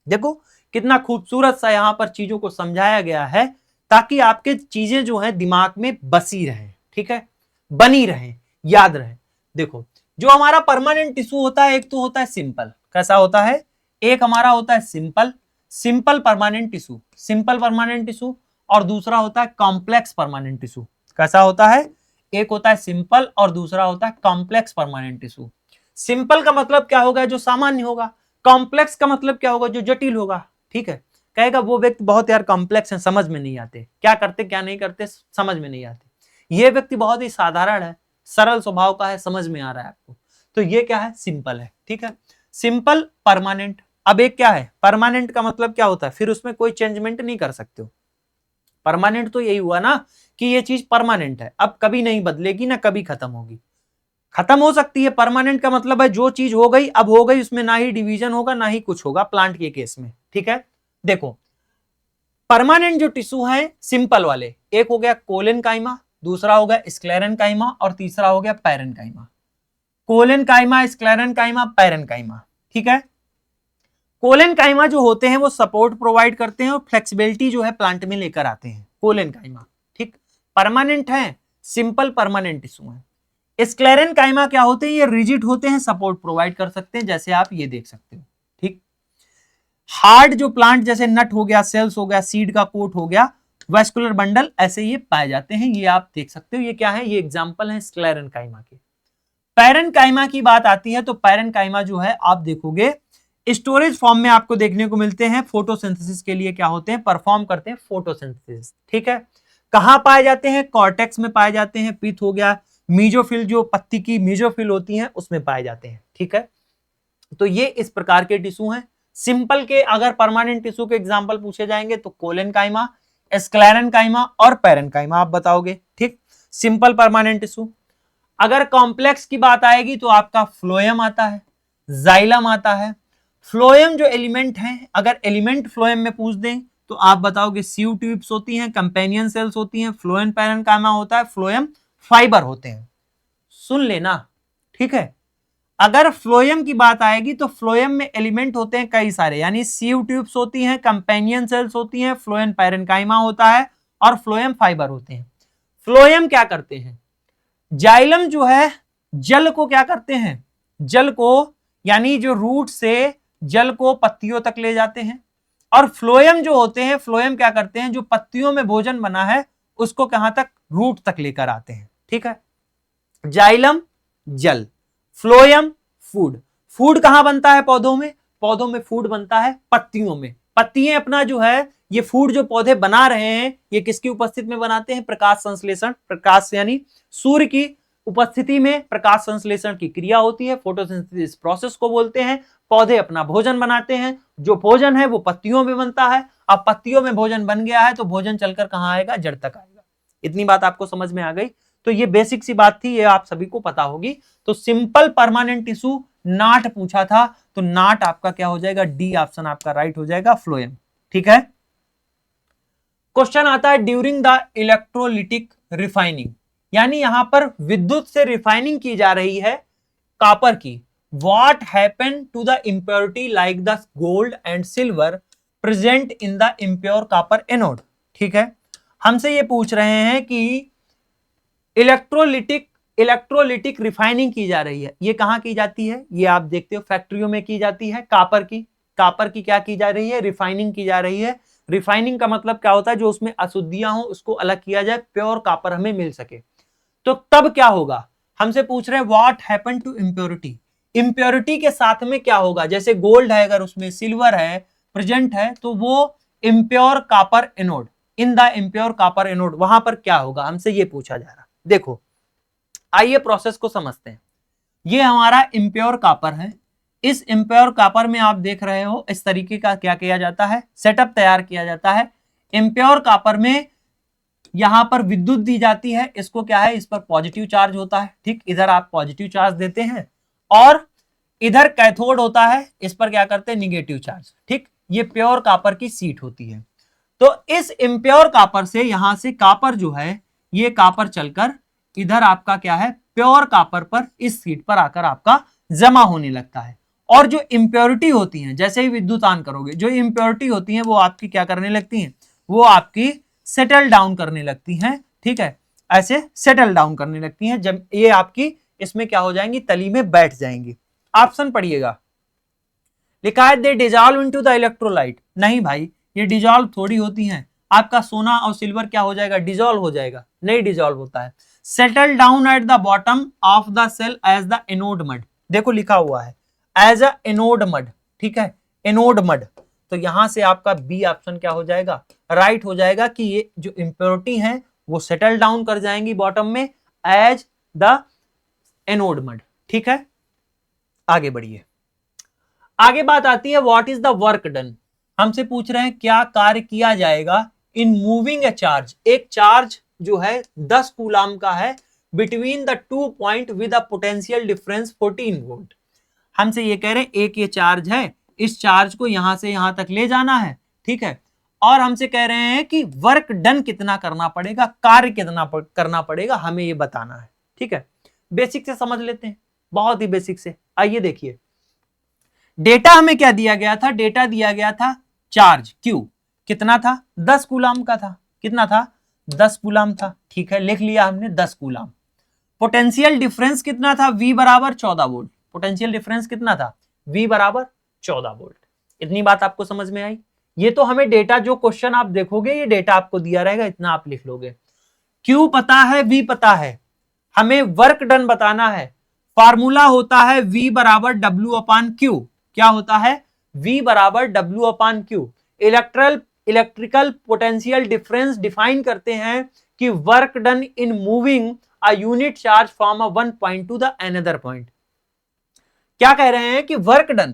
देखो कितना खूबसूरत सा यहां पर चीजों को समझाया गया है ताकि आपके चीजें जो है दिमाग में बसी रहे, ठीक है, बनी रहे, याद रहे। देखो जो हमारा परमानेंट टिश्यू होता है, एक तो होता है सिंपल, कैसा होता है, एक हमारा होता है simple permanent tissue, simple permanent tissue, और दूसरा होता है कॉम्प्लेक्स परमानेंट टिश्यू। कैसा होता है, एक होता है सिंपल और दूसरा होता है कॉम्प्लेक्स परमानेंट टिश्यू। सिंपल का मतलब क्या होगा, जो सामान्य होगा। कॉम्प्लेक्स का मतलब क्या होगा, जो जटिल होगा। ठीक है, कहेगा वो व्यक्ति बहुत यार कॉम्प्लेक्स है, समझ में नहीं आते, क्या करते क्या नहीं करते समझ में नहीं आते। ये व्यक्ति बहुत ही साधारण है, सरल स्वभाव का है, समझ में आ रहा है आपको। तो ये क्या है, सिंपल है। ठीक है, सिंपल परमानेंट। अब एक क्या है, परमानेंट का मतलब क्या होता है, फिर उसमें कोई चेंजमेंट नहीं कर सकते हो। परमानेंट तो यही हुआ ना कि ये चीज परमानेंट है, अब कभी नहीं बदलेगी ना कभी खत्म होगी। खत्म हो सकती है, परमानेंट का मतलब है जो चीज हो गई अब हो गई, उसमें ना ही डिवीजन होगा ना ही कुछ होगा प्लांट के केस में। ठीक है, देखो परमानेंट जो टिश्यू है सिंपल वाले, एक हो गया कोलेन काइमा, दूसरा हो गया स्क्लेरन काइमा और तीसरा हो गया पैरन काइमा। कोलेन काइमा, स्क्लेरन काइमा, पैरन काइमा। ठीक है, कोलेन काइमा जो होते हैं वो सपोर्ट प्रोवाइड करते हैं और फ्लेक्सिबिलिटी जो है प्लांट में लेकर आते हैं, कोलेन काइमा। ठीक, परमानेंट है, सिंपल परमानेंट टिश्यू है। स्क्लेरन काइमा क्या होते हैं, ये रिजिड होते हैं, सपोर्ट प्रोवाइड कर सकते हैं, जैसे आप ये देख सकते हो। ठीक, हार्ड जो प्लांट जैसे नट हो गया, सेल्स हो गया, सीड का कोट हो गया, वेस्कुलर बंडल, ऐसे ये पाए जाते हैं, ये आप देख सकते हो। ये क्या है, ये एग्जांपल है स्क्लेरन काइमा के। पैरन काइमा की बात आती है तो पैरन काइमा जो है आप देखोगे स्टोरेज फॉर्म में आपको देखने को मिलते हैं, फोटोसिंथेसिस के लिए क्या होते हैं, परफॉर्म करते हैं फोटोसिंथेसिस। ठीक है, कहां पाए जाते हैं, कॉर्टेक्स में पाए जाते हैं, पिथ हो गया, मीजोफिल जो पत्ती की मीजोफिल होती हैं उसमें पाए जाते हैं। ठीक है, तो ये इस प्रकार के टिश्यू हैं। सिंपल के अगर परमानेंट टिश्यू के एग्जांपल पूछे जाएंगे तो कोलेन काइमा, स्क्लेरन काइमा और पैरन काइमा आप बताओगे। ठीक, सिंपल परमानेंट टिश्यू। अगर कॉम्प्लेक्स की बात आएगी तो आपका फ्लोएम आता है, जाइलम आता है। फ्लोएम जो एलिमेंट है, अगर एलिमेंट फ्लोएम में पूछ दें तो आप बताओगे सीव ट्यूब्स होती हैं, कंपेनियन सेल्स होती हैं, फ्लोएम पैरन काइमा होता है, फ्लोएम फाइबर होते हैं। सुन लेना, ठीक है। अगर फ्लोएम की बात आएगी तो फ्लोएम में एलिमेंट होते हैं कई सारे, यानी सीव ट्यूब्स होती हैं, कंपेनियन सेल्स होती हैं, फ्लोएम पैरेनकाइमा होता है और फ्लोएम फाइबर होते हैं। फ्लोएम क्या करते हैं, जाइलम जो है जल को क्या करते हैं, जल को यानी जो रूट से जल को पत्तियों तक ले जाते हैं, और फ्लोएम जो होते हैं, फ्लोएम क्या करते हैं, जो पत्तियों में भोजन बना है उसको कहां तक, रूट तक लेकर आते हैं। ठीक है, जाइलम जल, फ्लोएम फूड। फूड कहां बनता है, पौधों में, पौधों में फूड बनता है पत्तियों में। पत्तियां अपना जो है ये फूड जो पौधे बना रहे हैं ये किसकी उपस्थिति में बनाते हैं, प्रकाश संश्लेषण, प्रकाश यानी सूर्य की उपस्थिति में प्रकाश संश्लेषण की क्रिया होती है, फोटोसिंथेसिस प्रोसेस को बोलते हैं। पौधे अपना भोजन बनाते हैं, जो भोजन है वो पत्तियों में बनता है। अब पत्तियों में भोजन बन गया है तो भोजन चलकर कहां आएगा, जड़ तक आएगा। इतनी बात आपको समझ में आ गई। तो ये बेसिक सी बात थी, ये आप सभी को पता होगी। तो सिंपल परमानेंट टिश्यू नाट पूछा था तो नाट आपका क्या हो जाएगा, डी ऑप्शन आपका राइट हो जाएगा, फ्लोएम। ठीक है, क्वेश्चन आता है ड्यूरिंग द इलेक्ट्रोलिटिक रिफाइनिंग, यानी यहां पर विद्युत से रिफाइनिंग की जा रही है कॉपर की। What happen to the impurity like the gold and silver present in the impure copper anode. ठीक है, हमसे ये पूछ रहे हैं कि इलेक्ट्रोलिटिक रिफाइनिंग की जा रही है, ये कहां की जाती है, ये आप देखते हो फैक्ट्रियों में की जाती है। कॉपर की क्या की जा रही है, रिफाइनिंग की जा रही है। रिफाइनिंग का मतलब क्या होता है, जो उसमें अशुद्धियां हो उसको अलग किया जाए, प्योर कॉपर हमें मिल सके। तो तब क्या होगा, हमसे पूछ रहे हैं what happen to impurity, impurity के साथ में क्या होगा, जैसे गोल्ड है अगर उसमें सिल्वर है प्रेजेंट है तो वो impure copper anode, in the impure copper anode वहां पर क्या होगा, हमसे ये पूछा जा रहा। देखो आइए प्रोसेस को समझते हैं। ये हमारा इंप्योर कॉपर है, इस इंप्योर कॉपर में आप देख रहे हो इस तरीके का क्या किया जाता है, सेटअप तैयार किया जाता है। इंप्योर कॉपर में यहां पर विद्युत दी जाती है, इसको क्या है, इस पर पॉजिटिव चार्ज होता है। ठीक, इधर आप पॉजिटिव चार्ज देते हैं और इधर कैथोड होता है, इस पर क्या करते हैं, निगेटिव चार्ज। ठीक, ये प्योर कॉपर की शीट होती है। तो इस इम्प्योर कॉपर से यहां से कॉपर जो है ये कॉपर चलकर इधर आपका क्या है प्योर कॉपर पर इस शीट पर आकर आपका जमा होने लगता है। और जो इम्प्योरिटी होती हैं जैसे ही विद्युतान करोगे जो इम्प्योरिटी होती हैं वो आपकी क्या करने लगती हैं, वो आपकी सेटल डाउन करने लगती हैं। ठीक है, ऐसे सेटल डाउन करने लगती हैं, जब ये आपकी इसमें क्या हो जाएंगी तली में बैठ जाएंगी। ऑप्शन पढ़िएगा, लिखा है दे डिजॉल्व इनटू द इलेक्ट्रोलाइट। नहीं भाई, ये डिजॉल्व थोड़ी होती हैं। आपका सोना और सिल्वर क्या हो जाएगा डिजॉल्व हो जाएगा, नहीं डिजॉल्व होता है। Settle down at the bottom of the cell as the anode mud. देखो लिखा हुआ है एज अ एनोड मड, ठीक है, एनोड मड। तो यहां से आपका बी ऑप्शन क्या हो जाएगा राइट हो जाएगा कि ये जो इंप्योरिटी है वो सेटल डाउन कर जाएंगी बॉटम में एज द एनोड मड। ठीक है, आगे बढ़िए। आगे बात आती है what is the work done. हमसे पूछ रहे हैं क्या कार्य किया जाएगा इन मूविंग ए चार्ज। एक चार्ज जो है 10 कूलाम का है between the 2 point with a potential difference 14 volt. हमसे ये कह रहे हैं एक ये चार्ज है, इस चार्ज को यहां से यहां तक ले जाना है। ठीक है, और हमसे कह रहे हैं कि वर्क डन कितना करना पड़ेगा, कार्य कितना करना पड़ेगा, हमें ये बताना है। ठीक है, बेसिक से समझ लेते हैं, बहुत ही बेसिक से। आइए देखिए, डेटा हमें क्या दिया गया था, डेटा दिया गया था चार्ज Q कितना था 10 कूलाम का था। कितना था 10 कूलाम था। ठीक है, लिख लिया हमने 10 कूलाम। पोटेंशियल डिफरेंस कितना था V बराबर 14 वोल्ट। पोटेंशियल डिफरेंस कितना था V बराबर 14 वोल्ट। इतनी बात आपको समझ में आई। ये तो हमें डेटा जो क्वेश्चन आप देखोगे ये डेटा आपको दिया रहेगा, इतना आप लिख लोगे। Q पता है, V पता है, हमें वर्क डन बताना है। फार्मूला होता है V बराबर W अपान Q। क्या होता है V बराबर W अपान Q। Electrical potential difference define करते हैं कि work done in moving a unit charge from a one point two the another point. क्या कह रहे हैं कि वर्क डन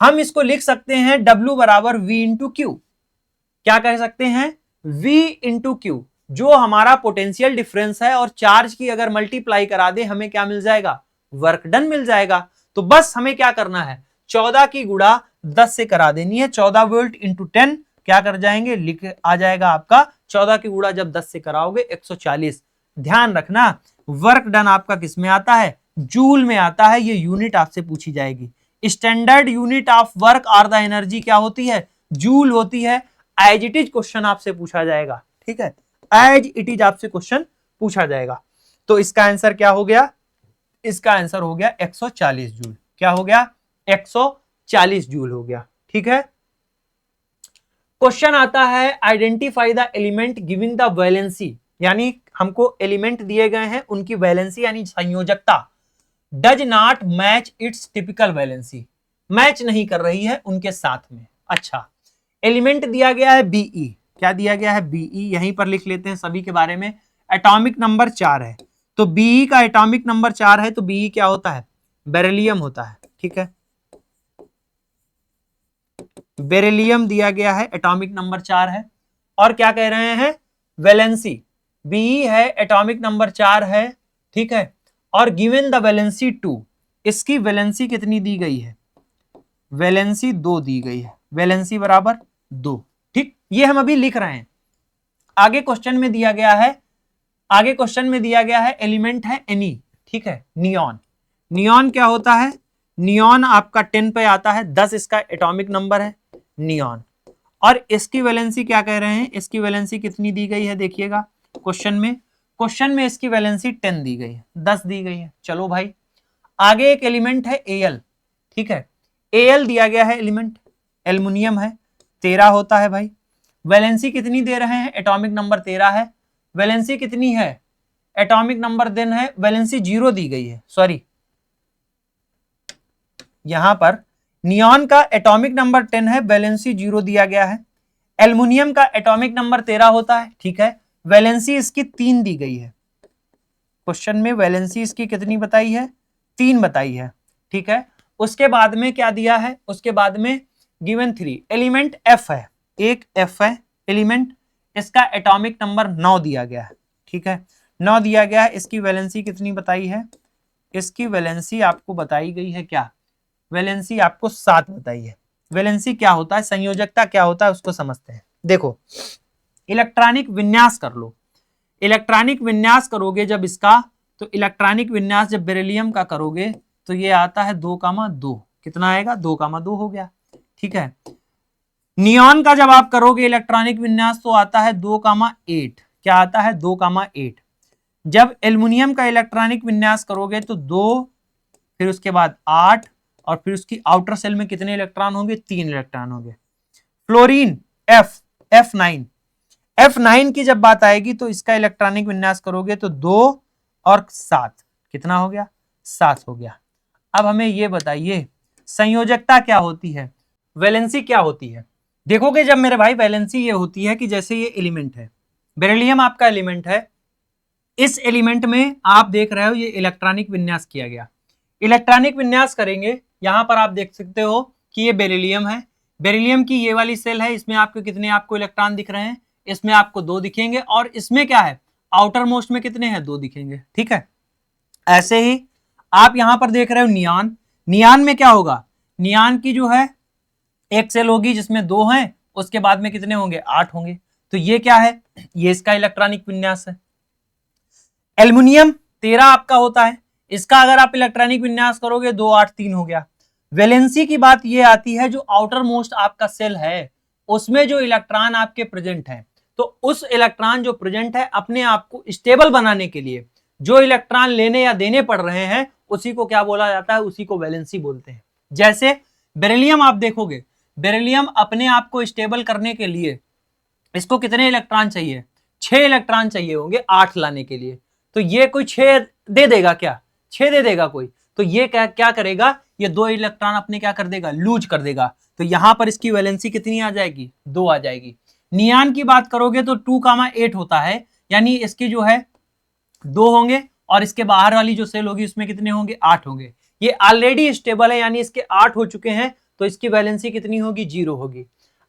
हम इसको लिख सकते हैं W बराबर V इंटू क्यू। क्या कह सकते हैं V इंटू क्यू, जो हमारा पोटेंशियल डिफरेंस है और चार्ज की अगर मल्टीप्लाई करा दे हमें क्या मिल जाएगा वर्क डन मिल जाएगा। तो बस हमें क्या करना है 14 की गुणा 10 से करा देनी है। 14 वोल्ट इंटू 10 क्या कर जाएंगे लिख आ जाएगा आपका 14 की गुणा जब 10 से कराओगे 140। ध्यान रखना वर्क डन आपका किस में आता है जूल में आता है। ये यूनिट आपसे पूछी जाएगी। स्टैंडर्ड यूनिट ऑफ वर्क और द एनर्जी क्या होती है जूल होती है। एज इट इज क्वेश्चन आपसे पूछा जाएगा। ठीक है, एज इट इज आपसे क्वेश्चन पूछा जाएगा। तो इसका आंसर क्या हो गया, इसका आंसर हो गया 140 जूल। क्या हो गया 140 जूल हो गया। ठीक है, क्वेश्चन आता है identify the element giving the valency, यानी हमको एलिमेंट दिए गए हैं उनकी वैलेंसी यानी संयोजकता does not match its typical valency, match नहीं कर रही है उनके साथ में। अच्छा, एलिमेंट दिया गया है Be। क्या दिया गया है Be, यहीं पर लिख लेते हैं सभी के बारे में। एटॉमिक नंबर 4 है, तो Be का एटॉमिक नंबर 4 है तो Be क्या होता है बेरिलियम होता है। ठीक है, बेरिलियम दिया गया है एटॉमिक नंबर 4 है। और क्या कह रहे हैं वैलेंसी Be है एटॉमिक नंबर 4 है। ठीक है, और गिवन द वैलेंसी 2, इसकी वैलेंसी कितनी दी गई है वैलेंसी 2 दी गई है, वैलेंसी बराबर 2। ठीक, ये हम अभी लिख रहे हैं। आगे क्वेश्चन में दिया गया है, आगे क्वेश्चन में दिया गया है एलिमेंट है Ni। ठीक है, नियॉन। नियॉन क्या होता है, नियॉन आपका 10 पे आता है, 10 इसका एटॉमिक नंबर है नियॉन। और इसकी वैलेंसी क्या कह रहे हैं, इसकी वैलेंसी कितनी दी गई है देखिएगा क्वेश्चन में, क्वेश्चन में इसकी वैलेंसी 10 दी गई है, 10 दी गई है। चलो भाई, आगे एक एलिमेंट है Al। ठीक है, Al दिया गया है एलिमेंट, एल्युमिनियम है, 13 होता है भाई। वैलेंसी कितनी दे रहे हैं एटॉमिक नंबर 13 है। वैलेंसी कितनी है एटॉमिक नंबर देन है, वैलेंसी 0 दी गई है, सॉरी यहां पर नियॉन का एटॉमिक नंबर 10 है, वैलेंसी 0 दिया गया है। एल्युमिनियम का एटॉमिक नंबर 13 होता है। ठीक है, वैलेंसी इसकी 3 दी गई है, क्वेश्चन में वैलेंसी इसकी कितनी बताई है 3 बताई है। ठीक है, उसके बाद में क्या दिया है, उसके बाद में गिवन 3 एलिमेंट F है, एक F है एलिमेंट, इसका एटॉमिक नंबर 9 दिया गया है। ठीक है, 9 दिया गया है, इसकी वैलेंसी कितनी बताई है, इसकी वैलेंसी आपको बताई गई है क्या, वैलेंसी आपको 7 बताई है। वैलेंसी क्या होता है, संयोजकता क्या होता है उसको समझते हैं। देखो इलेक्ट्रॉनिक विन्यास कर लो, इलेक्ट्रॉनिक विन्यास करोगे जब इसका, तो इलेक्ट्रॉनिक विन्यास जब बेरिलियम का करोगे तो ये आता है 2,2, कितना आएगा 2,2 हो गया, ठीक है। नियॉन का जब आप करोगे इलेक्ट्रॉनिक विन्यास तो आता है 2,8, क्या आता है 2,8। जब एल्युमिनियम का इलेक्ट्रॉनिक विन्यास करोगे तो 2, फिर उसके बाद 8, और फिर उसकी आउटर सेल में कितने इलेक्ट्रॉन होंगे, 3 इलेक्ट्रॉन होंगे। फ्लोरीन F9, F9 की जब बात आएगी तो इसका इलेक्ट्रॉनिक विन्यास करोगे तो 2 और 7, कितना हो गया 7 हो गया। अब हमें ये बताइए संयोजकता क्या होती है, वैलेंसी क्या होती है। देखोगे जब मेरे भाई वैलेंसी ये होती है कि जैसे ये एलिमेंट है, बेरिलियम आपका एलिमेंट है, इस एलिमेंट में आप देख रहे हो ये इलेक्ट्रॉनिक विन्यास किया गया, इलेक्ट्रॉनिक विन्यास करेंगे, यहां पर आप देख सकते हो कि ये बेरिलियम है, बेरिलियम की ये वाली सेल है, इसमें आपको कितने आपको इलेक्ट्रॉन दिख रहे हैं, इसमें आपको 2 दिखेंगे, और इसमें क्या है आउटर मोस्ट में कितने हैं 2 दिखेंगे, ठीक है। ऐसे ही आप यहां पर देख रहे हो नियान, नियान में क्या होगा, नियान की जो है एक सेल होगी जिसमें 2 हैं, उसके बाद में कितने होंगे 8 होंगे, तो ये क्या है, ये इसका इलेक्ट्रॉनिक विन्यास है। एल्युमिनियम 13 आपका होता है, इसका अगर आप इलेक्ट्रॉनिक विन्यास करोगे 2, 8, 3 हो गया। वैलेंसी की बात ये आती है जो आउटर मोस्ट आपका सेल है उसमें जो इलेक्ट्रॉन आपके प्रेजेंट है, तो उस इलेक्ट्रॉन जो प्रेजेंट है अपने आप को स्टेबल बनाने के लिए जो इलेक्ट्रॉन लेने या देने पड़ रहे हैं उसी को क्या बोला जाता है, उसी को वैलेंसी बोलते हैं। जैसे बेरिलियम आप देखोगे, बेरिलियम अपने आप को स्टेबल करने के लिए इसको कितने इलेक्ट्रॉन चाहिए, 6 इलेक्ट्रॉन चाहिए होंगे 8 लाने के लिए, तो ये कोई 6 दे देगा क्या, 6 दे देगा कोई, तो ये क्या करेगा, ये 2 इलेक्ट्रॉन अपने क्या कर देगा, लूज कर देगा, तो यहां पर इसकी वैलेंसी कितनी आ जाएगी, 2 आ जाएगी। नियान की बात करोगे तो 2,8 होता है, यानी इसकी जो है 2 होंगे, और इसके बाहर वाली जो सेल होगी उसमें कितने होंगे 8 होंगे, ये ऑलरेडी स्टेबल है यानी इसके 8 हो चुके हैं, तो इसकी वैलेंसी कितनी होगी 0 होगी।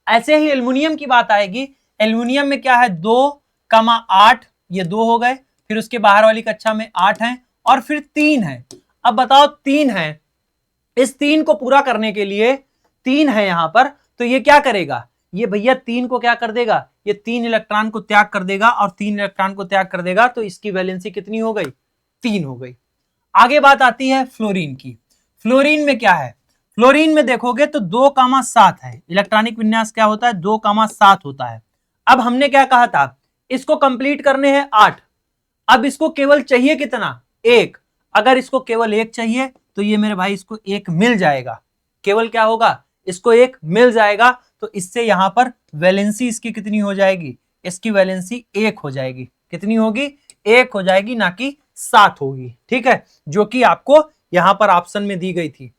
ऐसे ही एल्युमिनियम की बात आएगी, एल्युमिनियम में क्या है 2,8, ये 2 हो गए, फिर उसके बाहर वाली कक्षा में 8 है, और फिर 3 है। अब बताओ 3 है, इस 3 को पूरा करने के लिए 3 है यहां पर, तो ये क्या करेगा, ये भैया 3 को क्या कर देगा, ये 3 इलेक्ट्रॉन को त्याग कर देगा, और 3 इलेक्ट्रॉन को त्याग कर देगा, तो इसकी वैलेंसी कितनी हो गई 3 हो गई। आगे बात आती है फ्लोरीन की, फ्लोरीन में क्या है, फ्लोरीन में देखोगे तो 2,7 है, इलेक्ट्रॉनिक विन्यास क्या होता है 2,7 होता है। अब हमने क्या कहा था, इसको कंप्लीट करने हैं 8, अब इसको केवल चाहिए कितना 1, अगर इसको केवल 1 चाहिए तो ये मेरे भाई इसको 1 मिल जाएगा, केवल क्या होगा इसको 1 मिल जाएगा, तो इससे यहां पर वैलेंसी इसकी कितनी हो जाएगी, इसकी वैलेंसी 1 हो जाएगी, कितनी होगी 1 हो जाएगी, ना कि 7 होगी, ठीक है, जो कि आपको यहां पर ऑप्शन में दी गई थी,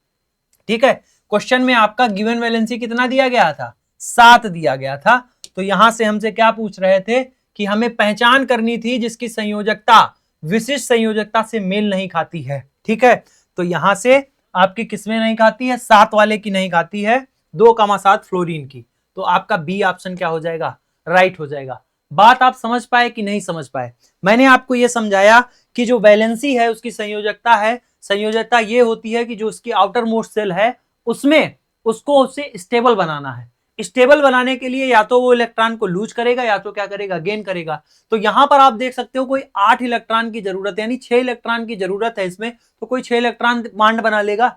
ठीक है। क्वेश्चन में आपका गिवन वैलेंसी कितना दिया गया था 7 दिया गया था, तो यहां से हमसे क्या पूछ रहे थे कि हमें पहचान करनी थी जिसकी संयोजकता विशिष्ट संयोजकता से मेल नहीं खाती है, ठीक है, तो यहां से आपकी किसमें नहीं खाती है, 7 वाले की नहीं खाती है, 2,7 फ्लोरीन की, तो आपका बी ऑप्शन क्या हो जाएगा, राइट हो जाएगा। बात आप समझ पाए कि नहीं समझ पाए, मैंने आपको यह समझाया कि जो वैलेंसी है उसकी संयोजकता है, संयोजकता ये होती है कि जो उसकी आउटर मोस्ट सेल है उसमें उसको उससे स्टेबल बनाना है, स्टेबल बनाने के लिए या तो वो इलेक्ट्रॉन को लूज करेगा या तो क्या करेगा गेन करेगा, तो यहां पर आप देख सकते हो कोई 8 इलेक्ट्रॉन की जरूरत है, यानी 6 इलेक्ट्रॉन की जरूरत है इसमें, तो कोई 6 इलेक्ट्रॉन बांड बना लेगा,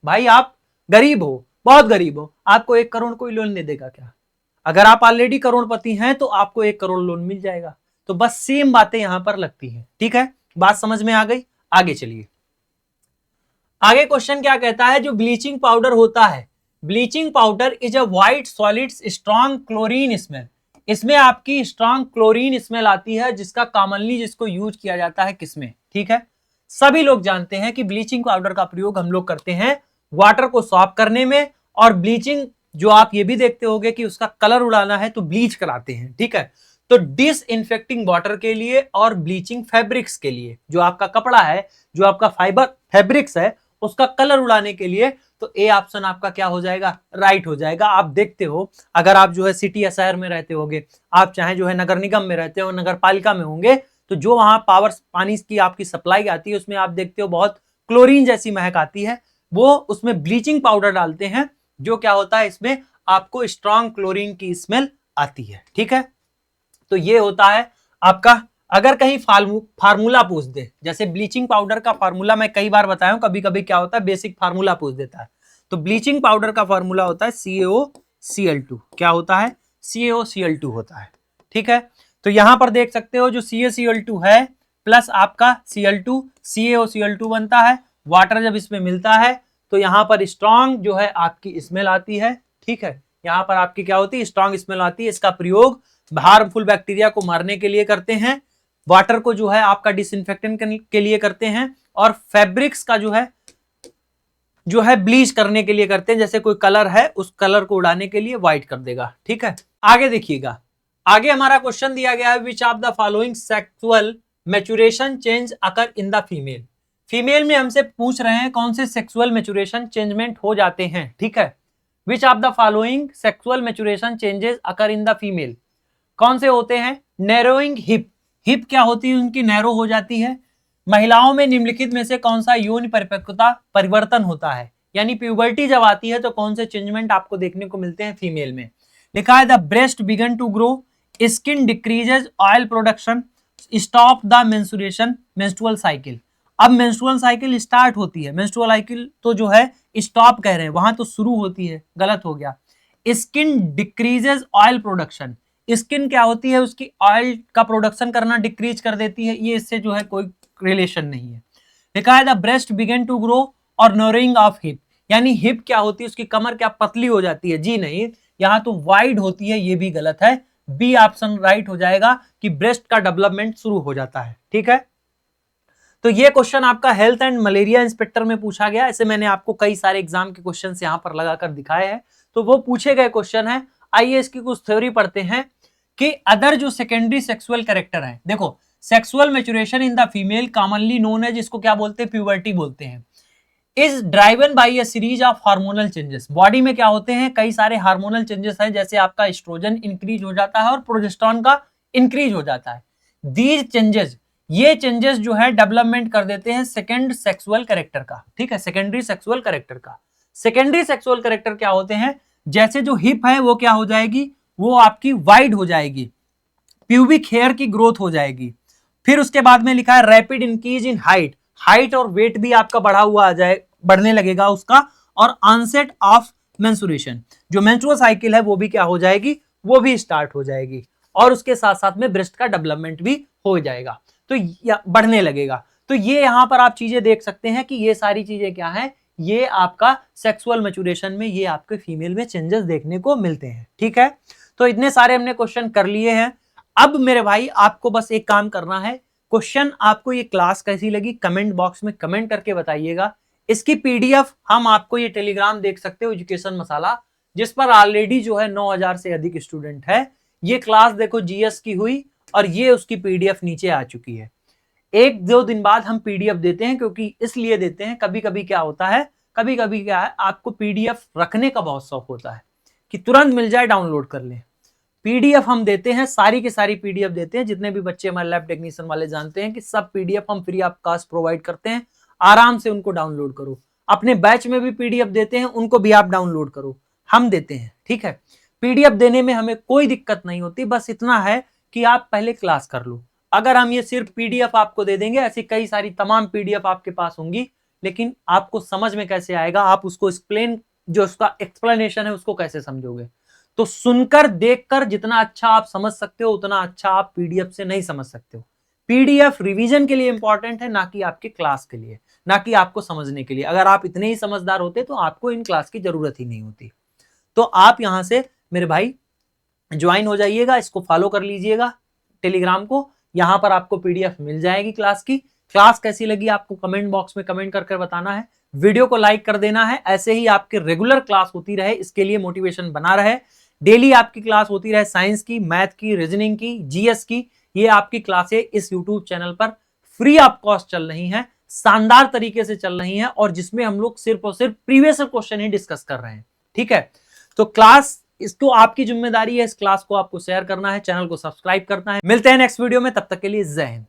भाई आप गरीब हो, बहुत गरीब हो, आपको 1 करोड़ कोई लोन दे देगा क्या, अगर आप ऑलरेडी करोड़पति हैं तो आपको 1 करोड़ लोन मिल जाएगा, तो बस सेम बातें यहां पर लगती है, ठीक है, बात समझ में आ गई। आगे चलिए, आगे क्वेश्चन क्या कहता है, जो ब्लीचिंग पाउडर होता है, bleaching powder is a white solid strong chlorine smell, इसमें आपकी स्ट्रॉन्ग क्लोरीन स्मेल आती है, जिसका कॉमनली जिसको यूज किया जाता है किसमें, ठीक है, सभी लोग जानते हैं कि ब्लीचिंग पाउडर का प्रयोग हम लोग करते हैं वाटर को सॉफ्ट करने में, और ब्लीचिंग जो आप ये भी देखते होंगे कि उसका कलर उड़ाना है तो ब्लीच कराते हैं, ठीक है, तो डिसइंफेक्टिंग वाटर के लिए और ब्लीचिंग फैब्रिक्स के लिए, जो आपका कपड़ा है, जो आपका फाइबर फैब्रिक्स है उसका कलर उड़ाने के लिए, तो ए ऑप्शन आपका क्या हो जाएगा, राइट हो जाएगा। आप देखते हो अगर आप जो है सिटी या शहर में रहते होंगे, आप चाहे जो है नगर निगम में रहते हो, नगर पालिका में होंगे, तो जो वहां पावर पानी की आपकी सप्लाई आती है उसमें आप देखते हो बहुत क्लोरीन जैसी महक आती है, वो उसमें ब्लीचिंग पाउडर डालते हैं जो क्या होता है इसमें आपको स्ट्रॉन्ग क्लोरीन की स्मेल आती है। ठीक है, तो ये होता है आपका। अगर कहीं फार्मूला पूछ दे, जैसे ब्लीचिंग पाउडर का फार्मूला मैं कई बार बताया हूं, कभी कभी क्या होता है बेसिक फार्मूला पूछ देता है, तो ब्लीचिंग पाउडर का फार्मूला होता है CaOCl2। क्या होता है? CaOCl2 होता है। ठीक है, तो यहां पर देख सकते हो जो CaCl2 है प्लस आपका Cl2, CaOCl2 बनता है। वाटर जब इसमें मिलता है तो यहां पर स्ट्रॉन्ग जो है आपकी स्मेल आती है। ठीक है, यहां पर आपकी क्या होती है? स्ट्रॉन्ग स्मेल आती है। इसका प्रयोग हार्मफुल बैक्टीरिया को मारने के लिए करते हैं, वाटर को जो है आपका डिसइंफेक्टेंट के लिए करते हैं, और फैब्रिक्स का जो है ब्लीच करने के लिए करते हैं। जैसे कोई कलर है उस कलर को उड़ाने के लिए व्हाइट कर देगा। ठीक है, आगे देखिएगा, आगे हमारा क्वेश्चन दिया गया है विच of the following sexual maturation change occur in the female. Female में हमसे पूछ रहे हैं कौन से सेक्सुअल मैच्योरेशन चेंजमेंट हो जाते हैं। ठीक है, विच of the following sexual maturation changes occur in the female, कौन से होते हैं? नैरोइंग हिप, हिप क्या होती है? उनकी नैरो हो जाती है। महिलाओं में निम्नलिखित में से कौन सा यौन परिपक्वता परिवर्तन होता है, यानी प्यूबर्टी जब आती है तो कौन से चेंजमेंट आपको देखने को मिलते हैं फीमेल में? लिखा है the breast began to grow, skin decreases oil production, stop the menstruation menstrual cycle. अब मेंस्ट्रुअल साइकिल स्टार्ट होती है, मेंस्ट्रुअल साइकिल तो जो है स्टॉप कह रहे हैं, वहां तो शुरू होती है, गलत हो गया। Skin decreases oil production, skin क्या होती है? उसकी ऑयल का प्रोडक्शन करना डिक्रीज कर देती है, ये इससे जो है कोई रिलेशन नहीं है। लिखा है the breast began to grow और नरिंग ऑफ हिप, यानी हिप क्या होती है? उसकी कमर क्या पतली हो जाती है? जी नहीं, यहां तो वाइड होती है, ये भी गलत है। बी ऑप्शन राइट हो जाएगा कि ब्रेस्ट का डेवलपमेंट शुरू हो जाता है। ठीक है, तो ये क्वेश्चन आपका हेल्थ एंड मलेरिया इंस्पेक्टर में पूछा गया। ऐसे मैंने आपको कई सारे एग्जाम के क्वेश्चन यहां पर लगाकर दिखाए हैं, तो वो पूछे गए क्वेश्चन है। आइए इसकी कुछ थ्योरी पढ़ते हैं कि अदर जो सेकेंडरी सेक्सुअल कैरेक्टर है, देखो sexual maturation in the female commonly known as, इसको क्या बोलते हैं? प्यूबर्टी बोलते हैं। Is driven by a series of hormonal changes, body में क्या होते हैं? कई सारे हार्मोनल चेंजेस हैं, जैसे आपका एस्ट्रोजन इंक्रीज हो जाता है और प्रोजेस्टेरॉन का इंक्रीज हो जाता है। दीज चेंजेस, ये चेंजेस जो है डेवलपमेंट कर देते हैं सेकेंड सेक्सुअल कैरेक्टर का। ठीक है, सेकेंडरी सेक्सुअल कैरेक्टर का। सेकेंडरी सेक्सुअल कैरेक्टर क्या होते हैं? जैसे जो हिप है वो क्या हो जाएगी? वो आपकी वाइड हो जाएगी, प्यूबिक हेयर की ग्रोथ हो जाएगी। फिर उसके बाद में लिखा है rapid increase in height, height और वेट भी आपका बढ़ा हुआ आ जाए, बढ़ने लगेगा उसका। और ऑनसेट ऑफ मेंस्ट्रुएशन, जो मेंस्ट्रुअल साइकिल है वो भी क्या हो जाएगी? वो भी स्टार्ट हो जाएगी। और उसके साथ साथ में ब्रेस्ट का डेवलपमेंट भी हो जाएगा, तो बढ़ने लगेगा। तो ये यहां पर आप चीजें देख सकते हैं कि ये सारी चीजें क्या है? ये आपका सेक्सुअल मैच्योरेशन में ये आपके फीमेल में चेंजेस देखने को मिलते हैं। ठीक है, तो इतने सारे हमने क्वेश्चन कर लिए हैं। अब मेरे भाई आपको बस एक काम करना है, क्वेश्चन आपको ये क्लास कैसी लगी कमेंट बॉक्स में कमेंट करके बताइएगा। इसकी पीडीएफ हम आपको ये टेलीग्राम देख सकते हो, एजुकेशन मसाला, जिस पर ऑलरेडी जो है 9000 से अधिक स्टूडेंट है। ये क्लास देखो जीएस की हुई और ये उसकी पीडीएफ नीचे आ चुकी है। एक दो दिन बाद हम पीडीएफ देते हैं, क्योंकि इसलिए देते हैं, कभी कभी क्या होता है, कभी कभी क्या है, आपको पीडीएफ रखने का बहुत शौक होता है कि तुरंत मिल जाए डाउनलोड कर लें। पीडीएफ हम देते हैं, सारी की सारी पीडीएफ देते हैं। जितने भी बच्चे हमारे लैब टेक्नीशियन वाले जानते हैं कि सब पीडीएफ हम फ्री ऑफ कॉस्ट प्रोवाइड करते हैं, आराम से उनको डाउनलोड करो। अपने बैच में भी पीडीएफ देते हैं, उनको भी आप डाउनलोड करो, हम देते हैं। ठीक है, पीडीएफ देने में हमें कोई दिक्कत नहीं होती, बस इतना है कि आप पहले क्लास कर लो। अगर हम ये सिर्फ पीडीएफ आपको दे देंगे, ऐसी कई सारी तमाम पीडीएफ आपके पास होंगी, लेकिन आपको समझ में कैसे आएगा? आप उसको एक्सप्लेन, जो उसका एक्सप्लेनेशन है उसको कैसे समझोगे? तो सुनकर देखकर जितना अच्छा आप समझ सकते हो उतना अच्छा आप पीडीएफ से नहीं समझ सकते हो। पीडीएफ रिवीजन के लिए इंपॉर्टेंट है, ना कि आपके क्लास के लिए, ना कि आपको समझने के लिए। अगर आप इतने ही समझदार होते तो आपको इन क्लास की जरूरत ही नहीं होती। तो आप यहां से मेरे भाई ज्वाइन हो जाइएगा, इसको फॉलो कर लीजिएगा टेलीग्राम को, यहां पर आपको पीडीएफ मिल जाएगी क्लास की। क्लास कैसी लगी आपको कमेंट बॉक्स में कमेंट करके बताना है, वीडियो को लाइक कर देना है। ऐसे ही आपके रेगुलर क्लास होती रहे, इसके लिए मोटिवेशन बना रहे। डेली आपकी क्लास होती रहे, साइंस की, मैथ की, रीजनिंग की, जीएस की। ये आपकी क्लासें इस यूट्यूब चैनल पर फ्री ऑफ कॉस्ट चल रही हैं, शानदार तरीके से चल रही हैं, और जिसमें हम लोग सिर्फ और सिर्फ प्रीवियस क्वेश्चन ही डिस्कस कर रहे हैं। ठीक है, तो क्लास, इसको आपकी जिम्मेदारी है, इस क्लास को आपको शेयर करना है, चैनल को सब्सक्राइब करना है। मिलते हैं नेक्स्ट वीडियो में, तब तक के लिए जय हिंद।